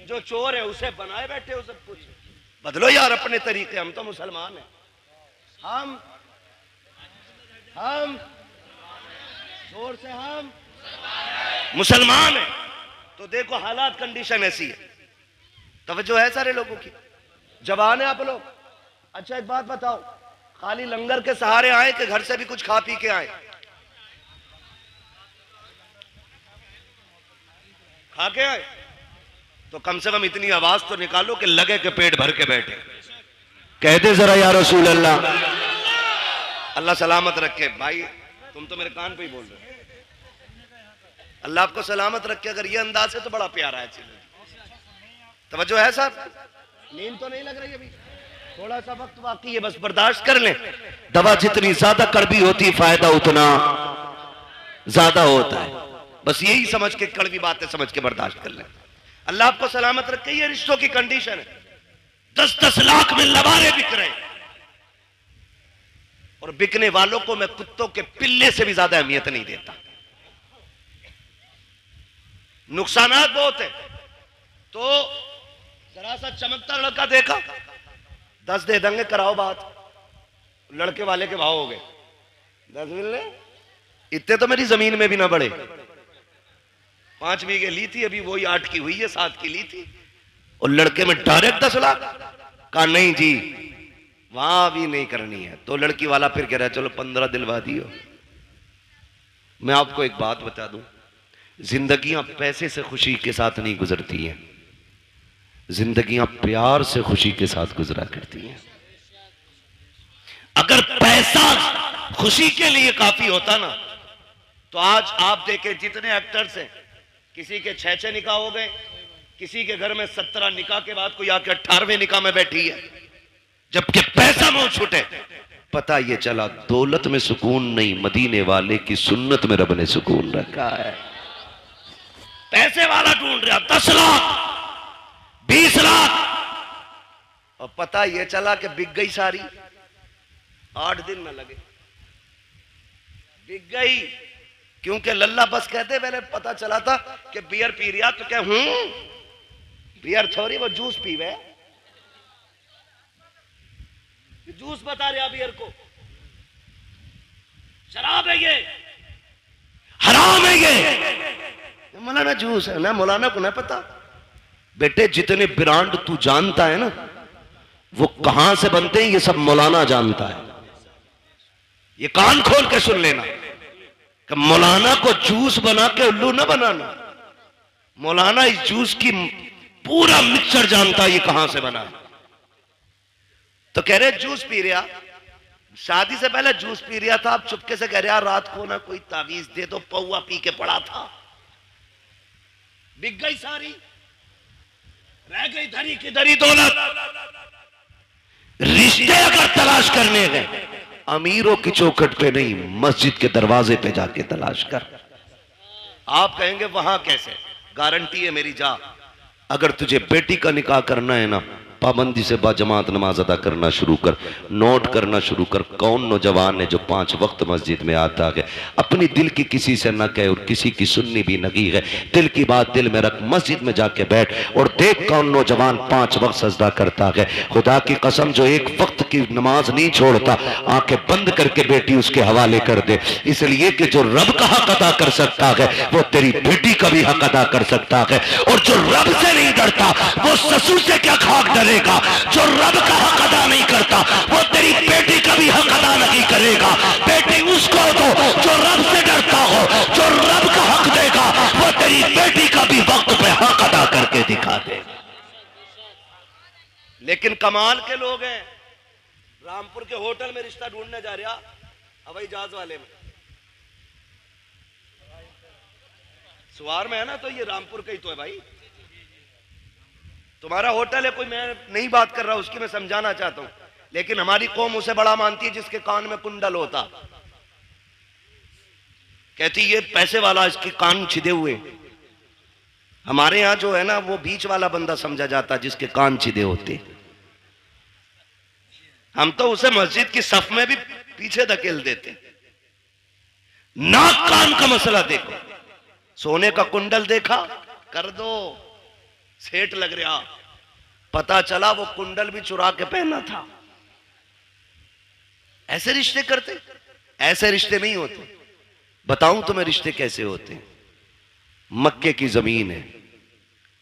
जो चोर है उसे बनाए बैठे हो। सब कुछ बदलो यार अपने तरीके। हम तो मुसलमान हैं, हम जोर से हम मुसलमान हैं। तो देखो हालात, कंडीशन ऐसी है। तवज्जो है सारे लोगों की? जवान है आप लोग? अच्छा एक बात बताओ, खाली लंगर के सहारे आए कि घर से भी कुछ खा पी के आए? खा के आए तो कम से कम इतनी आवाज तो निकालो कि लगे कि पेट भर के बैठे। कहते जरा या रसूल अल्लाह। अल्लाह सलामत रखे। भाई तुम तो मेरे कान पे ही बोल रहे हो। अल्लाह आपको सलामत रखे। अगर ये अंदाज है तो बड़ा प्यारा है। तवज्जो है साहब? नींद तो नहीं लग रही अभी? थोड़ा सा वक्त बाकी है, बस बर्दाश्त कर लें। दवा जितनी ज्यादा कड़वी होती है फायदा उतना ज्यादा होता है। बस यही समझ के, कड़वी बातें समझ के बर्दाश्त कर लें। अल्लाह आपको सलामत रखे। ये रिश्तों की कंडीशन है। 10-10 लाख में लबारे बिक रहे हैं और बिकने वालों को मैं कुत्तों के पिल्ले से भी ज्यादा अहमियत नहीं देता। नुकसानात बहुत है। तो जरा सा चमकता लड़का देखा, 10 दे देंगे, कराओ बात। लड़के वाले के भाव हो गए 10 मिलने, इतने तो मेरी जमीन में भी ना बढ़े। 5 बीघे ली थी, अभी वही 8 की हुई है, 7 की ली थी, और लड़के में डायरेक्ट 10 लाख। कहा नहीं जी वहां भी नहीं करनी है। तो लड़की वाला फिर कह रहा है चलो 15 दिलवा दियो। मैं आपको एक बात बता दूं, जिंदगियां पैसे से खुशी के साथ नहीं गुजरती हैं, जिंदगियां प्यार से खुशी के साथ गुजरा करती हैं। अगर पैसा खुशी के लिए काफी होता ना, तो आज आप देखें जितने एक्टर्स हैं, किसी के 6 निकाह हो गए, किसी के घर में 17 निकाह के बाद कोई आके 18वें निकाह में बैठी है, जबकि पैसा मुंह छूटे। पता ये चला दौलत में सुकून नहीं, मदीने वाले की सुन्नत में रब ने सुकून रखा है। पैसे वाला ढूंढ रहा 10 लाख 20 लाख, और पता ये चला कि बिक गई सारी, 8 दिन न लगे बिक गई। क्योंकि लल्ला बस कहते, पहले पता चला था कि बियर पी रिया, तो क्या बियर थोड़ी, वो जूस पीवे, जूस बता रहा बियर को, शराब है ये, हराम है ये। मौलाना जूस है ना, मौलाना को ना पता। बेटे जितने ब्रांड तू जानता है ना, वो कहां से बनते हैं ये सब मौलाना जानता है। ये कान खोल के सुन लेना कि मौलाना को जूस बना के उल्लू ना बनाना। मौलाना इस जूस की पूरा मिक्सचर जानता है ये कहां से बना। तो कह रहे जूस पी रहा, शादी से पहले जूस पी रहा था, अब चुपके से कह रहा रात को ना कोई तावीज दे दो, पौवा पी के पड़ा था, बिक गई सारी, रह गई धरी की धरी दौलत। रिश्ते अगर तलाश करने गए, अमीरों की चौखट पे नहीं, मस्जिद के दरवाजे पे जाके तलाश कर। आप कहेंगे वहां कैसे, गारंटी है मेरी, जा। अगर तुझे बेटी का निकाह करना है ना, पाबंदी से बाजमात नमाज अदा करना शुरू कर, नोट करना शुरू कर। कौन नौजवान है जो 5 वक्त मस्जिद में आता है, अपनी दिल की किसी से न कहे और किसी की सुननी भी नहीं है, दिल की बात दिल में रख, मस्जिद में जाके बैठ और देख कौन नौजवान 5 वक्त सजदा करता है। खुदा की कसम जो 1 वक्त की नमाज नहीं छोड़ता, आंखें बंद करके बेटी उसके हवाले कर दे, इसलिए कि जो रब का हक अदा कर सकता है वो तेरी बेटी का भी हक अदा कर सकता है। और जो रब से नहीं डरता वो ससुर से क्या खाक डरेगा। जो रब का हक अदा नहीं करता वो तेरी बेटी का भी हक अदा नहीं करेगा। बेटी उसको दो जो रब से डरता हो, जो रब का हक देगा वो तेरी बेटी का भी वक्त पे हक अदा करके दिखा देगा। लेकिन कमाल के लोग हैं, रामपुर के होटल में रिश्ता ढूंढने जा रहा, हवाई जहाज वाले में, सुवार में है ना, तो ये रामपुर का ही तो है भाई। तुम्हारा होटल है, कोई मैं नहीं बात कर रहा उसकी, मैं समझाना चाहता हूं, लेकिन हमारी कौम उसे बड़ा मानती है जिसके कान में कुंडल होता। कहती ये पैसे वाला, इसके कान छिदे हुए। हमारे यहां जो है ना वो बीच वाला बंदा समझा जाता जिसके कान छिदे होते। हम तो उसे मस्जिद की सफ में भी पीछे धकेल देते। नाक कान का मसला देखो, सोने का कुंडल देखा कर दो, सेठ लग रहा, पता चला वो कुंडल भी चुरा के पहना था। ऐसे रिश्ते करते, ऐसे रिश्ते नहीं होते। बताऊं तुम्हें रिश्ते कैसे होते हैं। मक्के की जमीन है,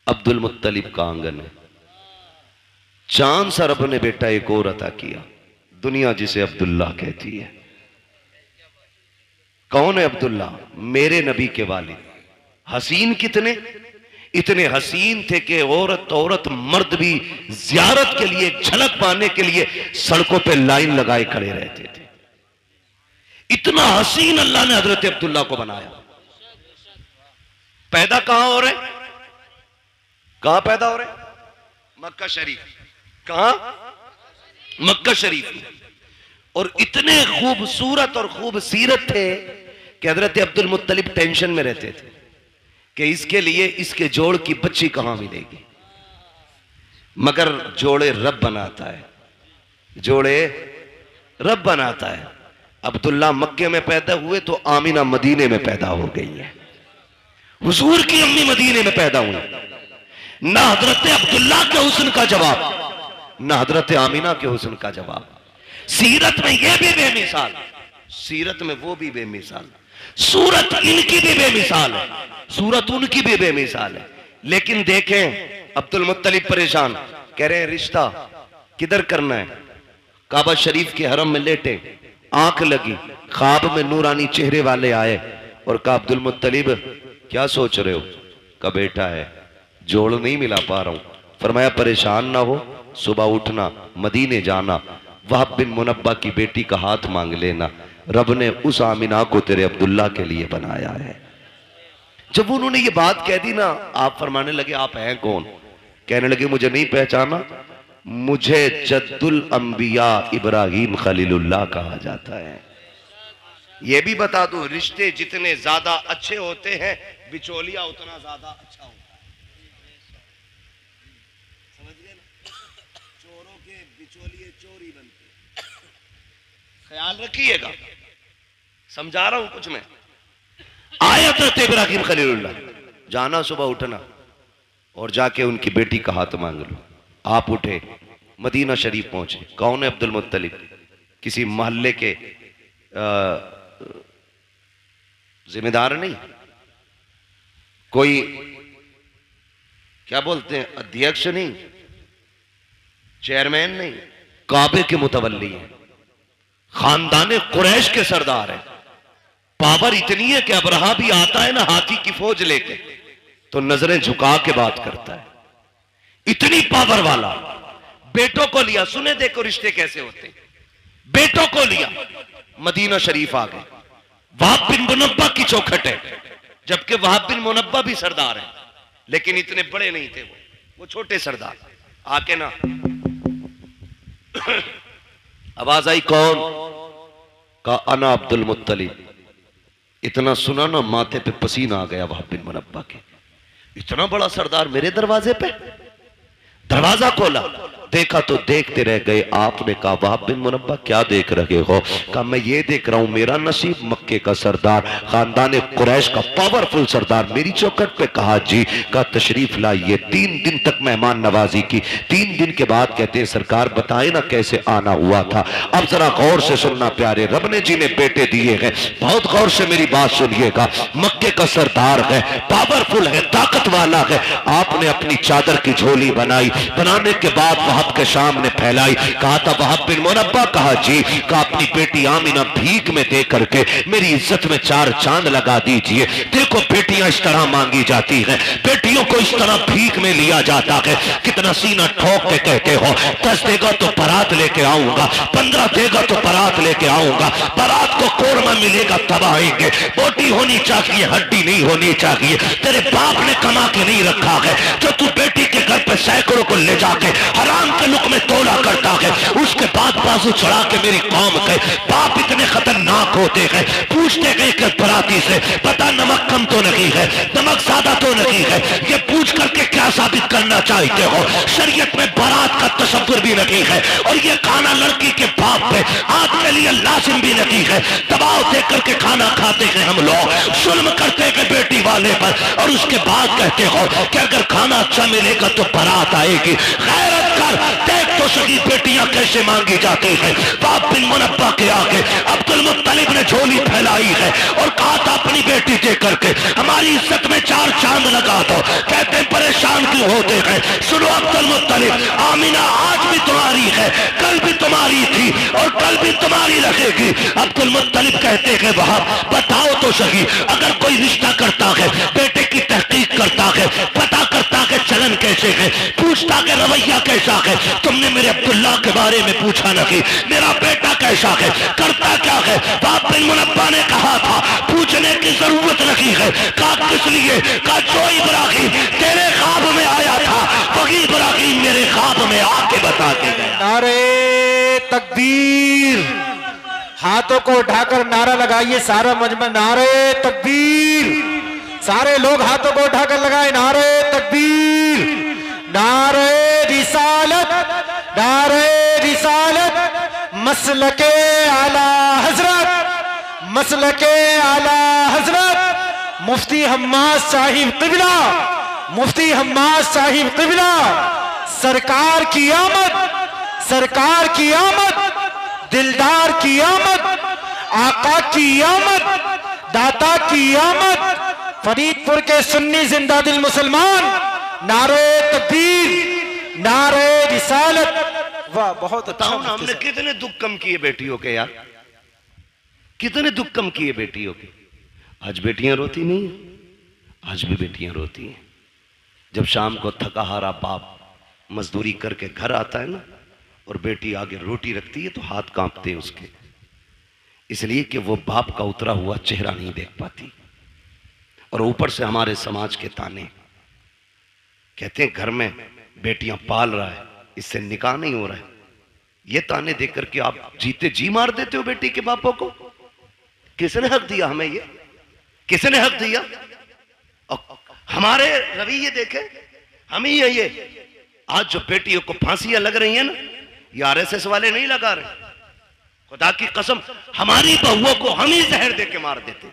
अब्दुल मुत्तलिब का आंगन है, चांद सा रब ने बेटा एक और अता किया, दुनिया जिसे अब्दुल्ला कहती है। कौन है अब्दुल्ला? मेरे नबी के वालिद। हसीन कितने, इतने हसीन थे कि औरत मर्द भी जियारत के लिए, झलक पाने के लिए सड़कों पे लाइन लगाए खड़े रहते थे। इतना हसीन अल्लाह ने हजरत अब्दुल्ला को बनाया। पैदा कहां हो रहे, कहां पैदा हो रहे? मक्का शरीफ। कहां? मक्का शरीफ में। और इतने खूबसूरत और खूबसीरत थे कि हजरत अब्दुल मुत्तलिब टेंशन में रहते थे कि इसके लिए इसके जोड़ की बच्ची कहां मिलेगी। मगर जोड़े रब बनाता है, जोड़े रब बनाता है। अब्दुल्ला मक्के में पैदा हुए तो आमिना मदीने में पैदा हो गई है। हुजूर की अम्मी मदीने में पैदा हुई। ना हजरत अब्दुल्ला के हुस्न का जवाब, न हजरत आमीना के हुस्न का जवाब। सीरत में ये भी बेमिसाल, सीरत में वो भी बेमिसाल, सूरत इनकी भी बेमिसाल है, सूरत उनकी भी बेमिसाल है। लेकिन देखें अब्दुल मुत्तलिब परेशान, कह रहे हैं रिश्ता किधर करना है? काबा शरीफ के हरम में लेटे, आंख लगी, ख्वाब में नूरानी चेहरे वाले आए और कहा अब्दुल मुत्तलिब क्या सोच रहे हो? का बेटा है, जोड़ नहीं मिला पा रहा हूं। फरमाया परेशान ना हो, सुबह उठना, मदीने जाना, वहाब बिन मुनब्बा की बेटी का हाथ मांग लेना, रब ने उस आमिना को तेरे अब्दुल्ला के लिए बनाया है। जब उन्होंने ये बात कह दी ना, आप फरमाने लगे आप हैं कौन? कहने लगे मुझे नहीं पहचाना, मुझे जद्दुल अंबिया इब्राहिम खलीलुल्लाह कहा जाता है। यह भी बता दो, रिश्ते जितने ज्यादा अच्छे होते हैं बिचौलिया उतना ज्यादा अच्छा होता है। समझ गए ना? चोरों के बिचौलिए चोरी बनते, ख्याल रखिएगा, समझा रहा हूं कुछ मैं। आयत रहते इब्राहिम खलीलुल्लाह, जाना सुबह उठना और जाके उनकी बेटी का हाथ मांग लो। आप उठे, मदीना शरीफ पहुंचे। कौन है? अब्दुल मुत्तलिब, किसी मोहल्ले के जिम्मेदार नहीं, कोई क्या बोलते हैं अध्यक्ष नहीं, चेयरमैन नहीं, काबे के मुतवल्ली हैं, खानदाने कुरैश के सरदार हैं। पावर इतनी है कि अबरहा भी आता है ना हाथी की फौज लेके तो नजरें झुका के बात करता है, इतनी पावर वाला। बेटों को लिया, सुने देखो रिश्ते कैसे होते हैं। बेटों को लिया, मदीना शरीफ आ गए। वहाब बिन मुनब्बा की चौखट है, जबकि वहाब बिन मुनब्बा भी सरदार है, लेकिन इतने बड़े नहीं थे वो छोटे सरदार। आके ना आवाज आई, कौन? का अना अब्दुल मुत्तलिब। इतना सुना ना माथे पे पसीना आ गया वहाब बिन मुनब्बा के, इतना बड़ा सरदार मेरे दरवाजे पे। दरवाजा खोला, देखा तो देखते रह गए। आपने कहा वहाब बिन मुनब्बा क्या देख रहे हो? कहा मैं ये देख रहा हूं मेरा नसीब, मक्के का सरदार, खानदान कुरैश का पावरफुल सरदार मेरी चौखट पे। कहा जी। का तशरीफ लाइए। 3 दिन तक मेहमान नवाजी की। 3 दिन के बाद कहते हैं सरकार बताए ना कैसे आना हुआ था। अब जरा गौर से सुनना प्यारे, रब ने जिन्हें बेटे दिए हैं बहुत गौर से मेरी बात सुनिएगा। मक्के का सरदार है, पावरफुल है, ताकत वाला है। आपने अपनी चादर की झोली बनाई, बनाने के बाद वहाब के सामने फैलाई। कहा था वहाब बिन मुनब्बा? कहा जी। कहा अपनी बेटी आमिना भीख में दे करके मेरी इज्जत में 4 चांद लगा दीजिए। देखो बेटियां इस तरह मांगी जाती हैं, बेटियों को इस तरह भीख में लिया जाता है। कितना सीना ठोक के कहते हो 10 देगा तो बारात लेके आऊंगा, 15 देगा तो बारात लेके आऊंगा, बारात को कोरमा मिलेगा तब आएंगे। बोटी होनी चाहिए, हड्डी नहीं होनी चाहिए। तेरे बाप ने कमा के नहीं रखा है, जो तू बेटी के घर पे सैकड़ों को ले जाके हराम के लुक में तोला करता है, उसके बाद बाजू चढ़ा के मेरी कौम के बाप इतने खतरनाक होते हैं। पूछते गए कि बराती से पता नमक कम तो नहीं है, नमक ज्यादा तो नहीं है, ये पूछ करके क्या साबित करना चाहते हो? शरीयत में बारात का तसव्वुर भी नहीं है और ये खाना लड़की के बाप पे आज के लिए लाजिम भी नहीं है। दबाव दे करके खाना खाते हैं हम लोग, जुल्म करते हैं बेटी वाले पर, और उसके बाद कहते हो कि अगर खाना अच्छा मिलेगा तो बारात आएगी। गैरत कर, देख तो सही बेटियां कैसे मांगी जाती हैं। वहाब बिन मुनब्बा के आगे अब्दुल मुत्तलिब ने झोली फैलाई है और कहा था अपनी बेटी दे करके हमारी इज्जत में 4 चांद लगा दो। कहते परेशान क्यों होते हैं? सुनो अब्दुल मुत्तलिब, आमिना आज भी तुम्हारी है, कल भी तुम्हारी थी और कल भी तुम्हारी रहेगी। अब्दुल मुत्तलिब कहते हैं वहाब बताओ तो सही, अगर कोई रिश्ता करता है, बेटे की तहकीक करता है, पता करता है चलन कैसे है, पूछता है रवैया कैसा है। तुमने मेरे अब्दुल्ला के बारे में पूछा नहीं, मेरा बेटा कैसा है, करता क्या है? वहाब बिन मुनब्बा ने कहा था पूछने की जरूरत नहीं है। कहा किस लिए? कहा जो इब्राहिम तेरे ख्वाब में आया था वही इब्राहिम मेरे ख्वाब में आके बता के गया। नारे तकबीर, हाथों को उठाकर नारा लगाइए सारा मजमा। नारे तकबीर, सारे लोग हाथों को उठाकर लगाए। नारे तकबीर, नारे रिसालत, नारे रिसालत, मसलके आला हजरत, मसलके आला हजरत मुफ्ती हम्माद साहिब क़िबला, मुफ्ती हम्माद साहिब क़िबला सरकार की आमद सरकार की आमद, दिलदार की आमद, आका की आमद, दाता की आमद, फरीदपुर के सुन्नी जिंदा दिल मुसलमान, नारे तकबीर, नारे रिसालत। वाह, बहुत अच्छा। हमने कितने दुख कम किए बेटियों के यार, कितने दुख कम किए बेटियों के। आज बेटियां रोती नहीं है, आज भी बेटियां रोती हैं। जब शाम को थका हारा बाप मजदूरी करके घर आता है ना, और बेटी आगे रोटी रखती है तो हाथ कांपते हैं उसके, इसलिए कि वो बाप का उतरा हुआ चेहरा नहीं देख पाती। और ऊपर से हमारे समाज के ताने, कहते हैं घर में बेटियां पाल रहा है, इससे निकाह नहीं हो रहा है। ये ताने देख करके आप जीते जी मार देते हो बेटी के बापों को। किसने हक दिया हमें ये, किसने हक दिया? और हमारे रवैये देखे, हम ही है ये। आज जो बेटियों को फांसियां लग रही हैं ना, ये आरएसएस वाले नहीं लगा रहे, खुदा की कसम हमारी बहुओं को हम ही जहर दे के मार देते।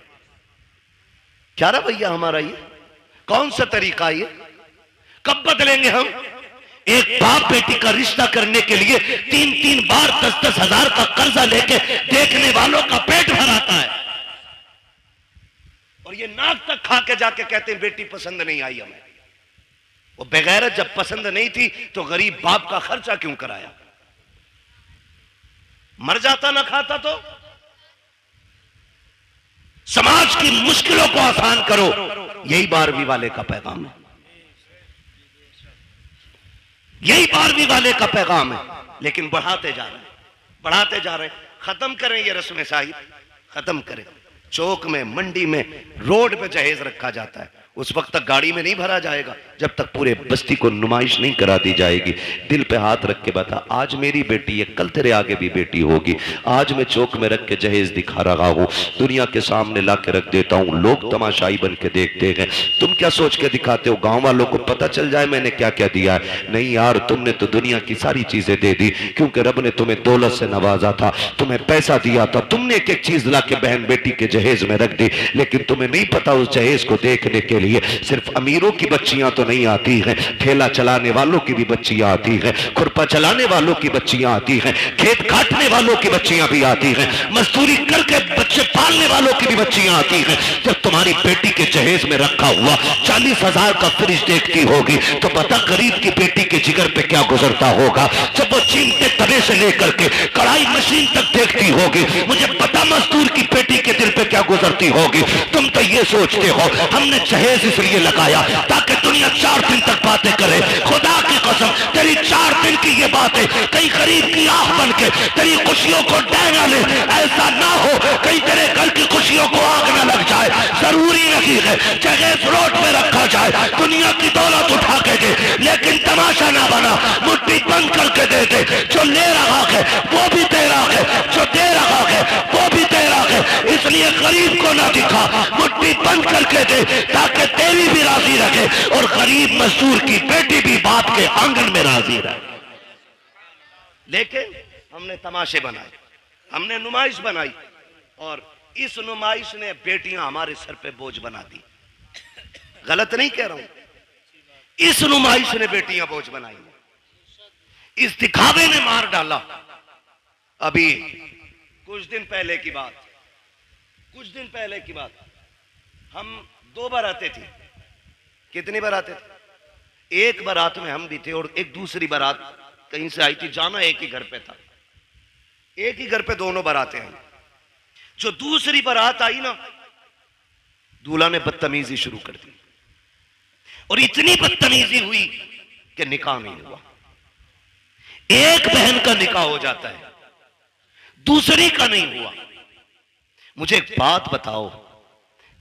क्या रवैया हमारा ये, कौन सा तरीका ये, कब बदलेंगे हम? एक बाप बेटी का रिश्ता करने के लिए 3-3 बार 10-10 हजार का कर्जा लेके देखने वालों का पेट भराता है, और ये नाक तक खा के जाके कहते हैं बेटी पसंद नहीं आई हमें। वो बेगैरत जब पसंद नहीं थी तो गरीब बाप का खर्चा क्यों कराया? मर जाता ना खाता तो। समाज की मुश्किलों को आसान करो, यही 12वीं वाले का पैगाम है, यही 12वीं वाले का पैगाम है। लेकिन बढ़ाते जा रहे हैं, बढ़ाते जा रहे हैं। खत्म करें ये रस्म साहिब, खत्म करें। चौक में, मंडी में, रोड पे जहेज रखा जाता है, उस वक्त तक गाड़ी में नहीं भरा जाएगा जब तक पूरे बस्ती को नुमाइश नहीं करा दी जाएगी। दिल पे हाथ रख के बता, आज मेरी बेटी है, कल तेरे आगे भी बेटी होगी। आज मैं चौक में रख के जहेज दिखा रहा हूँ, दुनिया के सामने ला के रख देता हूँ, लोग तमाशाई बन के देखते हैं। तुम क्या सोच के दिखाते हो, गाँव वालों को पता चल जाए मैंने क्या क्या दिया है? नहीं यार, तुमने तो दुनिया की सारी चीजें दे दी, क्योंकि रब ने तुम्हें दौलत से नवाजा था, तुम्हें पैसा दिया था, तुमने एक एक चीज ला के बहन बेटी के जहेज में रख दी। लेकिन तुम्हें नहीं पता उस जहेज को देखने के लिए सिर्फ अमीरों की बच्चियां तो नहीं आती हैं, ठेला चलाने वालों की भी बच्चियां आती हैं, खुरपा चलाने वालों की बच्चियां आती हैं, खेत काटने वालों की बच्चियां भी आती हैं, मजदूरी करके बच्चे पालने वालों की भी बच्चियां आती हैं। जब तुम्हारी बेटी के जहेज में रखा हुआ 40,000 का फ्रिज देखती होगी तो बता गरीब की बेटी के जिगर पे क्या गुजरता होगा। जब वो चीमते तवे से लेकर के कढ़ाई मशीन तक देखती होगी, मुझे पता मजदूर की बेटी के दिल पे क्या गुजरती होगी। तुम तो ये सोचते हो हमने जहेज इसलिए लगाया ताकि दुनिया 4 दिन तक बातें करे। खुदा की कसम तेरी 4 दिन की ये बातें कहीं गरीब की आंख बन के तेरी खुशियों को डैना ले, ऐसा ना हो कहीं तेरे घर की खुशियों को आग ना लग जाए। जरूरी नहीं है जहेज रोड पे रखा जाए, दुनिया की दौलत उठा के दे, लेकिन तमाशा ना बना, मुट्ठी बंद करके दे दे। जो ले रहा है वो भी तेरा है, जो दे रहा है वो भी तेरा है, इसलिए गरीब को ना दिखा, मुट्ठी बंद करके दे ताकि तेरी भी राजी रखे और गरीब मजदूर की बेटी भी बाप के आंगन में राजी रहे। लेकिन हमने तमाशे बनाए, हमने नुमाइश बनाई, और इस नुमाइश ने बेटियां हमारे सर पे बोझ बना दी। गलत नहीं कह रहा हूं, इस नुमाइश ने बेटियां बोझ बनाई, इस दिखावे ने मार डाला। अभी कुछ दिन पहले की बात, हम 2 बारातें थी। कितनी बारातें थी? एक बारात में हम भी थे और एक दूसरी बारात कहीं से आई थी, जाना एक ही घर पे था, एक ही घर पे दोनों बारातें आई। जो दूसरी बारात आई ना, दूल्हा ने बदतमीजी शुरू कर दी, और इतनी बदतमीजी हुई कि निकाह नहीं हुआ। एक बहन का निकाह हो जाता है, दूसरी का नहीं हुआ। मुझे एक बात बताओ,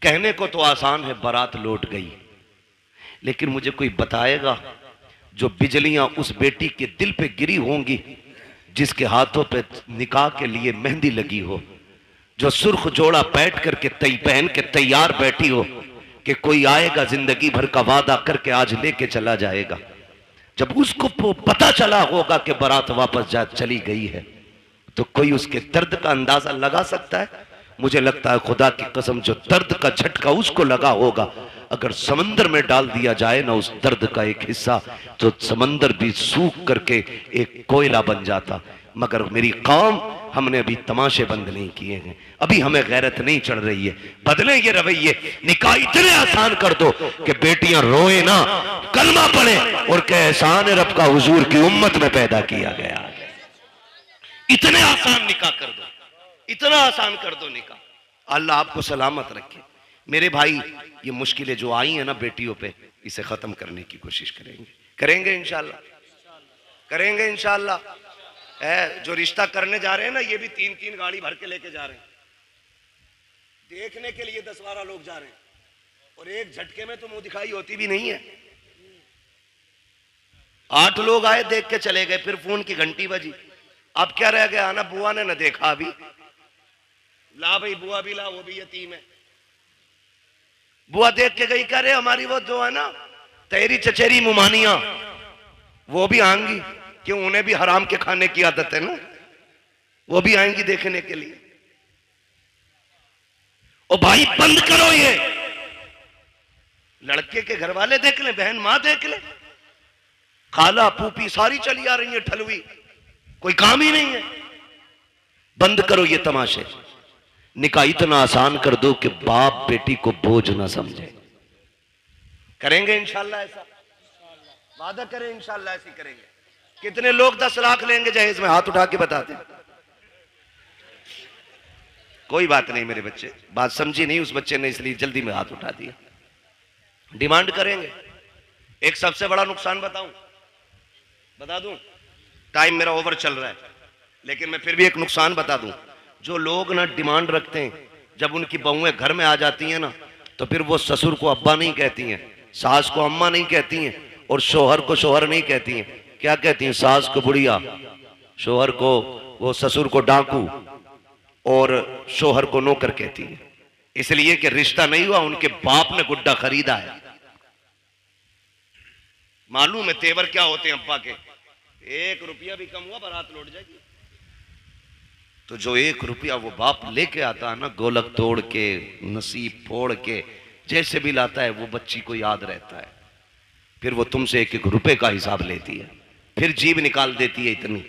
कहने को तो आसान है बारात लौट गई, लेकिन मुझे कोई बताएगा जो बिजलियां उस बेटी के दिल पे गिरी होंगी जिसके हाथों पे निकाह के लिए मेहंदी लगी हो, जो सुर्ख जोड़ा बैठ करके पहन के तैयार बैठी हो कि कोई आएगा जिंदगी भर का वादा करके आज लेके चला जाएगा। जब उसको पता चला होगा कि बारात वापस चली गई है, तो कोई उसके दर्द का अंदाजा लगा सकता है? मुझे लगता है खुदा की कसम जो दर्द का झटका उसको लगा होगा, अगर समंदर में डाल दिया जाए ना उस दर्द का एक हिस्सा, तो समंदर भी सूख करके एक कोयला बन जाता। मगर मेरी कौम, हमने अभी तमाशे बंद नहीं किए हैं, अभी हमें गैरत नहीं चढ़ रही है। बदले ये रवैये, निकाह इतने आसान कर दो कि बेटियां रोए ना, कलमा पढ़े और कहे एहसान रब का हुजूर की उम्मत में पैदा किया गया। इतने आसान निकाह कर दो, इतना आसान कर दो निकाह। अल्लाह आपको सलामत रखे। मेरे भाई, ये मुश्किलें जो आई हैं ना बेटियों पे, इसे खत्म करने की कोशिश करेंगे इंशाल्लाह, करेंगे इंशाल्लाह। जो रिश्ता करने जा रहे हैं ना, ये भी 3-3 गाड़ी भर के लेके जा रहे हैं, देखने के लिए 10-12 लोग जा रहे हैं, और एक झटके में तो मुंह दिखाई होती भी नहीं है। 8 लोग आए, देख के चले गए, फिर फोन की घंटी बजी, अब क्या रह गया ना, बुआ ने ना देखा अभी, ला भाई बुआ भी ला, वो भी यतीम है। बुआ देख के गई, कह रहे हमारी वो जो है ना तेरी चचेरी मुमानिया, वो भी आएंगी, क्यों उन्हें भी हराम के खाने की आदत है ना, वो भी आएंगी देखने के लिए। ओ भाई बंद करो ये, लड़के के घर वाले देख ले, बहन मां देख ले, खाला फूफी सारी चली आ रही है ठलवी, कोई काम ही नहीं है। बंद करो ये तमाशे, निकाह इतना आसान कर दो कि बाप बेटी को बोझ ना समझे। करेंगे इंशाल्लाह ऐसा, वादा करें इंशाल्लाह ऐसी करेंगे। कितने लोग 10 लाख लेंगे जहेज में, हाथ उठा के बताते। कोई बात नहीं मेरे बच्चे, बात समझी नहीं उस बच्चे ने, इसलिए जल्दी में हाथ उठा दिया। डिमांड करेंगे। एक सबसे बड़ा नुकसान बता दूं, टाइम मेरा ओवर चल रहा है, लेकिन मैं फिर भी एक नुकसान बता दूं। जो लोग ना डिमांड रखते हैं, जब उनकी बहुएं घर में आ जाती हैं ना, तो फिर वो ससुर को अब्बा नहीं कहती हैं, सास को अम्मा नहीं कहती हैं, और शोहर को शोहर नहीं कहती हैं। क्या कहती हैं? सास को बुढ़िया, शोहर को, वो ससुर को डाकू, और शोहर को नौकर कहती है। इसलिए कि रिश्ता नहीं हुआ, उनके बाप ने गुड्डा खरीदा है। मालूम है तेवर क्या होते हैं अब्बा के, 1 रुपया भी कम हुआ बारात लौट जाएगी। तो जो 1 रुपया वो बाप लेके आता है ना, गोलक तोड़ के, नसीब फोड़ के, जैसे भी लाता है, वो बच्ची को याद रहता है। फिर वो तुमसे 1-1 रुपए का हिसाब लेती है, फिर जीभ निकाल देती है इतनी,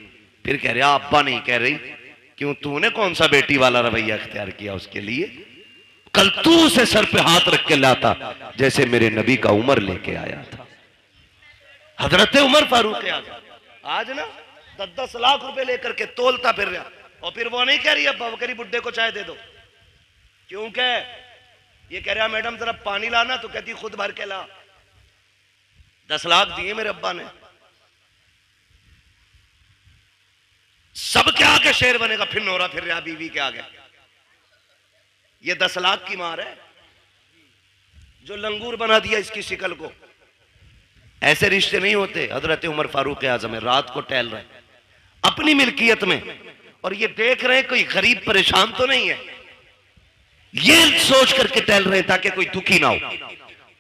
फिर कह रहे अब्बा नहीं कह रही, क्यों तूने कौन सा बेटी वाला रवैया इख्तियार किया उसके लिए? कल तू उसे सर पे हाथ रख के लाता, जैसे मेरे नबी का उमर लेके आया था, हजरत उमर फारूक आज़म। आज ना 10-10 लाख रुपए लेकर के तोलता फिर रहा, और फिर वो नहीं कह रही अब्बा, वो कह रही बुड्ढे को चाय दे दो। क्यों कह, ये कह रहा मैडम जरा पानी लाना, तो कहती खुद भर के ला। 10 लाख दिए मेरे अब्बा ने, सब के आगे शेर बनेगा, फिर नोरा फिर रहा बीवी के आगे। ये 10 लाख की मार है, जो लंगूर बना दिया इसकी शिकल को। ऐसे रिश्ते नहीं होते। हजरत उमर फारूक आज़म रात को टहल रहे अपनी मिल्कियत में, और ये देख रहे हैं कोई गरीब परेशान तो नहीं है, ये सोच करके टहल रहे ताकि कोई दुखी ना हो।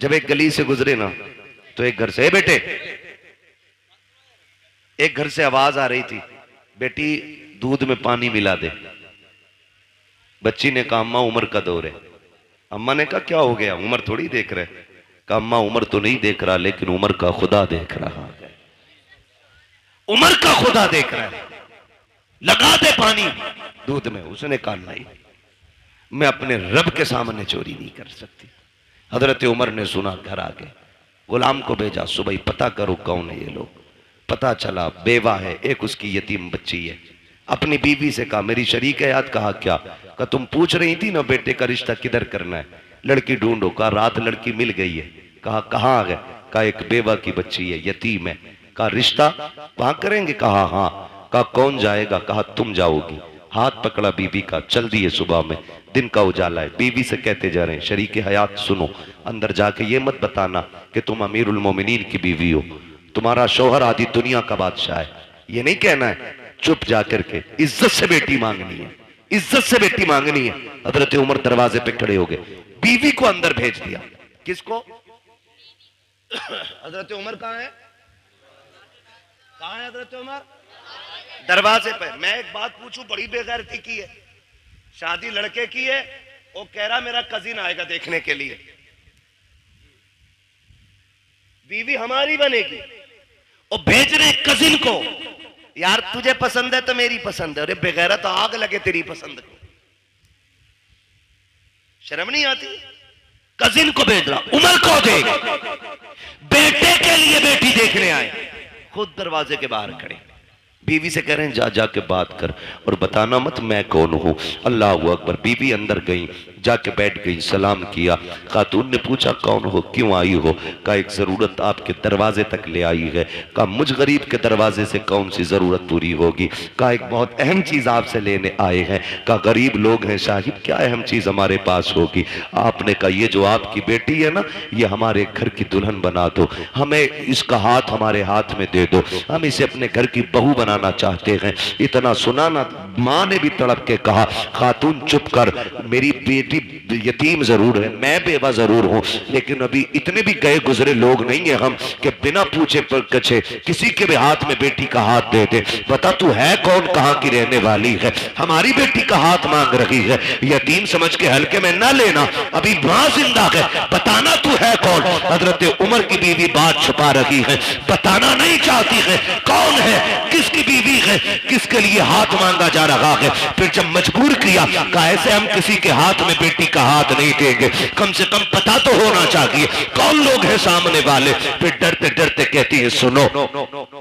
जब एक गली से गुजरे ना, तो एक घर से, बेटे, एक घर से आवाज आ रही थी, बेटी दूध में पानी मिला दे। बच्ची ने कहा अम्मा उमर का दौर है। अम्मा ने कहा क्या हो गया, उमर थोड़ी देख रहे। कहा अम्मा उमर तो नहीं देख रहा, लेकिन उमर का खुदा देख रहा है, उमर का खुदा देख रहा है, लगा दे पानी दूध में। उसने कहा नहीं, मैं अपने रब के सामने चोरी नहीं कर सकती। हजरत उमर ने सुना, घर आ गए, गुलाम को भेजा, सुबह पता करो कौन है ये लोग। पता चला बेवा है, एक उसकी यतीम बच्ची है। अपनी बीवी से कहा मेरी शरीक है याद। कहा क्या? कहा तुम पूछ रही थी ना बेटे का रिश्ता किधर करना है, लड़की ढूंढो। कहा रात लड़की मिल गई है। कहा कहाँ आ गए? कहा एक बेवा की बच्ची है, यतीम है। कहा रिश्ता वहां करेंगे? कहा हाँ। कहा कौन जाएगा? कहा तुम जाओगी। हाथ पकड़ा बीबी का, चल दिए सुबह में, दिन का उजाला है। बीवी से कहते जा रहे हैं शरीक हयात सुनो, अंदर जाके ये मत बताना कि तुम अमीरुल मोमिनीन की बीवी हो, तुम्हारा शौहर आदि दुनिया का बादशाह है, ये नहीं कहना है। चुप जाकर के इज्जत से बेटी मांगनी है, इज्जत से बेटी मांगनी है। हजरत उमर दरवाजे पे खड़े हो गए, बीवी को अंदर भेज दिया। किसको? हजरत उमर कहाँ है? कहाँ है हजरत उमर? दरवाजे पे। मैं एक बात पूछूं, बड़ी बेगैरती की है, शादी लड़के की है, वो कह रहा मेरा कजिन आएगा देखने के लिए, बीवी हमारी बनेगी, और भेज रहे कजिन को, यार तुझे पसंद है तो मेरी पसंद है, अरे बेगैरत तो आग लगे तेरी पसंद को, शर्म नहीं आती? कजिन को भेज रहा, उमर को देख, बेटे के लिए बेटी देखने आए, खुद दरवाजे के बाहर खड़े, बीवी से कह रहे हैं जा जाके बात कर और बताना मत मैं कौन हूं। अल्लाह अकबर। बीवी अंदर गई, जाके बैठ गई, सलाम किया। खातून ने पूछा कौन हो, क्यों आई हो? कहा एक जरूरत आपके दरवाजे तक ले आई है। कहा मुझ गरीब के दरवाजे से कौन सी जरूरत पूरी होगी? कहा एक बहुत अहम चीज आपसे लेने आए हैं। कहा गरीब लोग हैं साहिब, क्या अहम चीज हमारे पास होगी? आपने कहा ये जो आपकी बेटी है ना, ये हमारे घर की दुल्हन बना दो, हमें इसका हाथ हमारे हाथ में दे दो, हम इसे अपने घर की बहू बनाना चाहते हैं। इतना सुना ना, मां ने भी तड़प के कहा खातून चुप कर, मेरी बेटी यतीम जरूर है, मैं बेवा जरूर हूं, लेकिन अभी इतने भी गए गुजरे लोग नहीं है हम कि बिना पूछे कछे किसी के भी हाथ में बेटी का हाथ दे दे। बता तू है कौन, कहां की रहने वाली है, हमारी बेटी का हाथ मांग रही है? यतीम समझ के हल्के में ना लेना, अभी मां जिंदा है, बताना तू है कौन? हजरत उमर की बीवी बात छुपा रही है, बताना नहीं चाहती है कौन है, किसकी बीवी है, किसके लिए हाथ मांगा जा रहा है। फिर जब मजबूर किया, कहा ऐसे हम किसी के हाथ में बेटी का हाथ नहीं देंगे, कम से कम पता तो होना चाहिए कौन लोग हैं सामने वाले। फिर डरते डरते कहती है सुनो,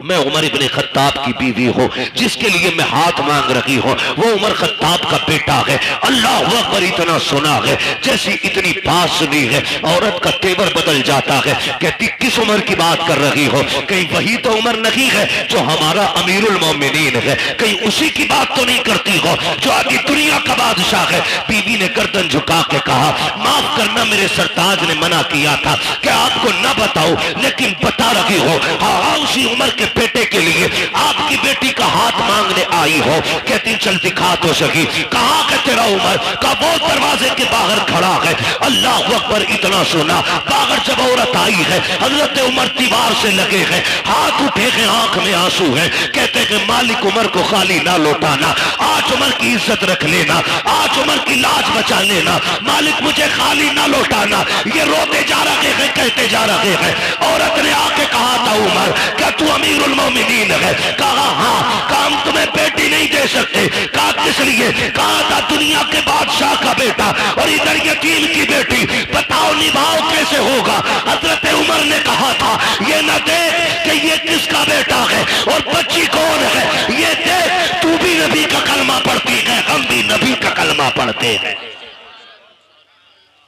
मैं उमर इब्ने खत्ताब की बीवी हूं, जिसके लिए मैं हाथ मांग रही हूं वो उमर खत्ताब का बेटा है। अल्लाह अकबर। इतना सुना है, जैसी इतनी बात सुनी है औरत का तेवर बदल जाता है। कहती किस उमर की बात कर रही हो? कहीं वही तो उमर नहीं है जो हमारा अमीरुल मोमिनीन है? कहीं उसी की बात तो नहीं करती हो जो अभी दुनिया का बादशाह है? बीवी ने गर्दन झुका के कहा माफ करना, मेरे सरताज ने मना किया था कि आपको न बताओ, लेकिन बता रही हो। हाँ, उसी उमर के बेटे के लिए आपकी बेटी का हाथ मांगने आई हो। कहती चल दिखा तो सही, कहाँ का तेरा उमर? का वो दरवाजे के बाहर खड़ा है। अल्लाह अकबर। इतना सुना, बाहर जब औरत आई है, हजरत उमर दीवार से लगे हैं, हाथ उठे हैं, आंख में आंसू है। कहते हैं मालिक उमर को खाली ना लौटाना, आज उमर की इज्जत रख लेना, आज उमर की लाज बचा लेना, मालिक मुझे खाली ना लौटाना। ये रोते जा रहे हैं, कहते जा रहे हैं। औरत ने आके कहा था उमर क्या तू अमीरुल मोमिनीन है? कहा हाँ। काम तुम्हें बेटी नहीं दे सकते। कहा किस लिए? कहा था दुनिया के बादशाह का बेटा और इधर यतीम की बेटी, बताओ निभाओ कैसे होगा? हजरत उमर ने कहा था ये न देख कि ये किसका बेटा है और बच्ची कौन है, ये देख तू भी नबी का कलमा पढ़ती है, हम भी नबी का कलमा पढ़ते हैं।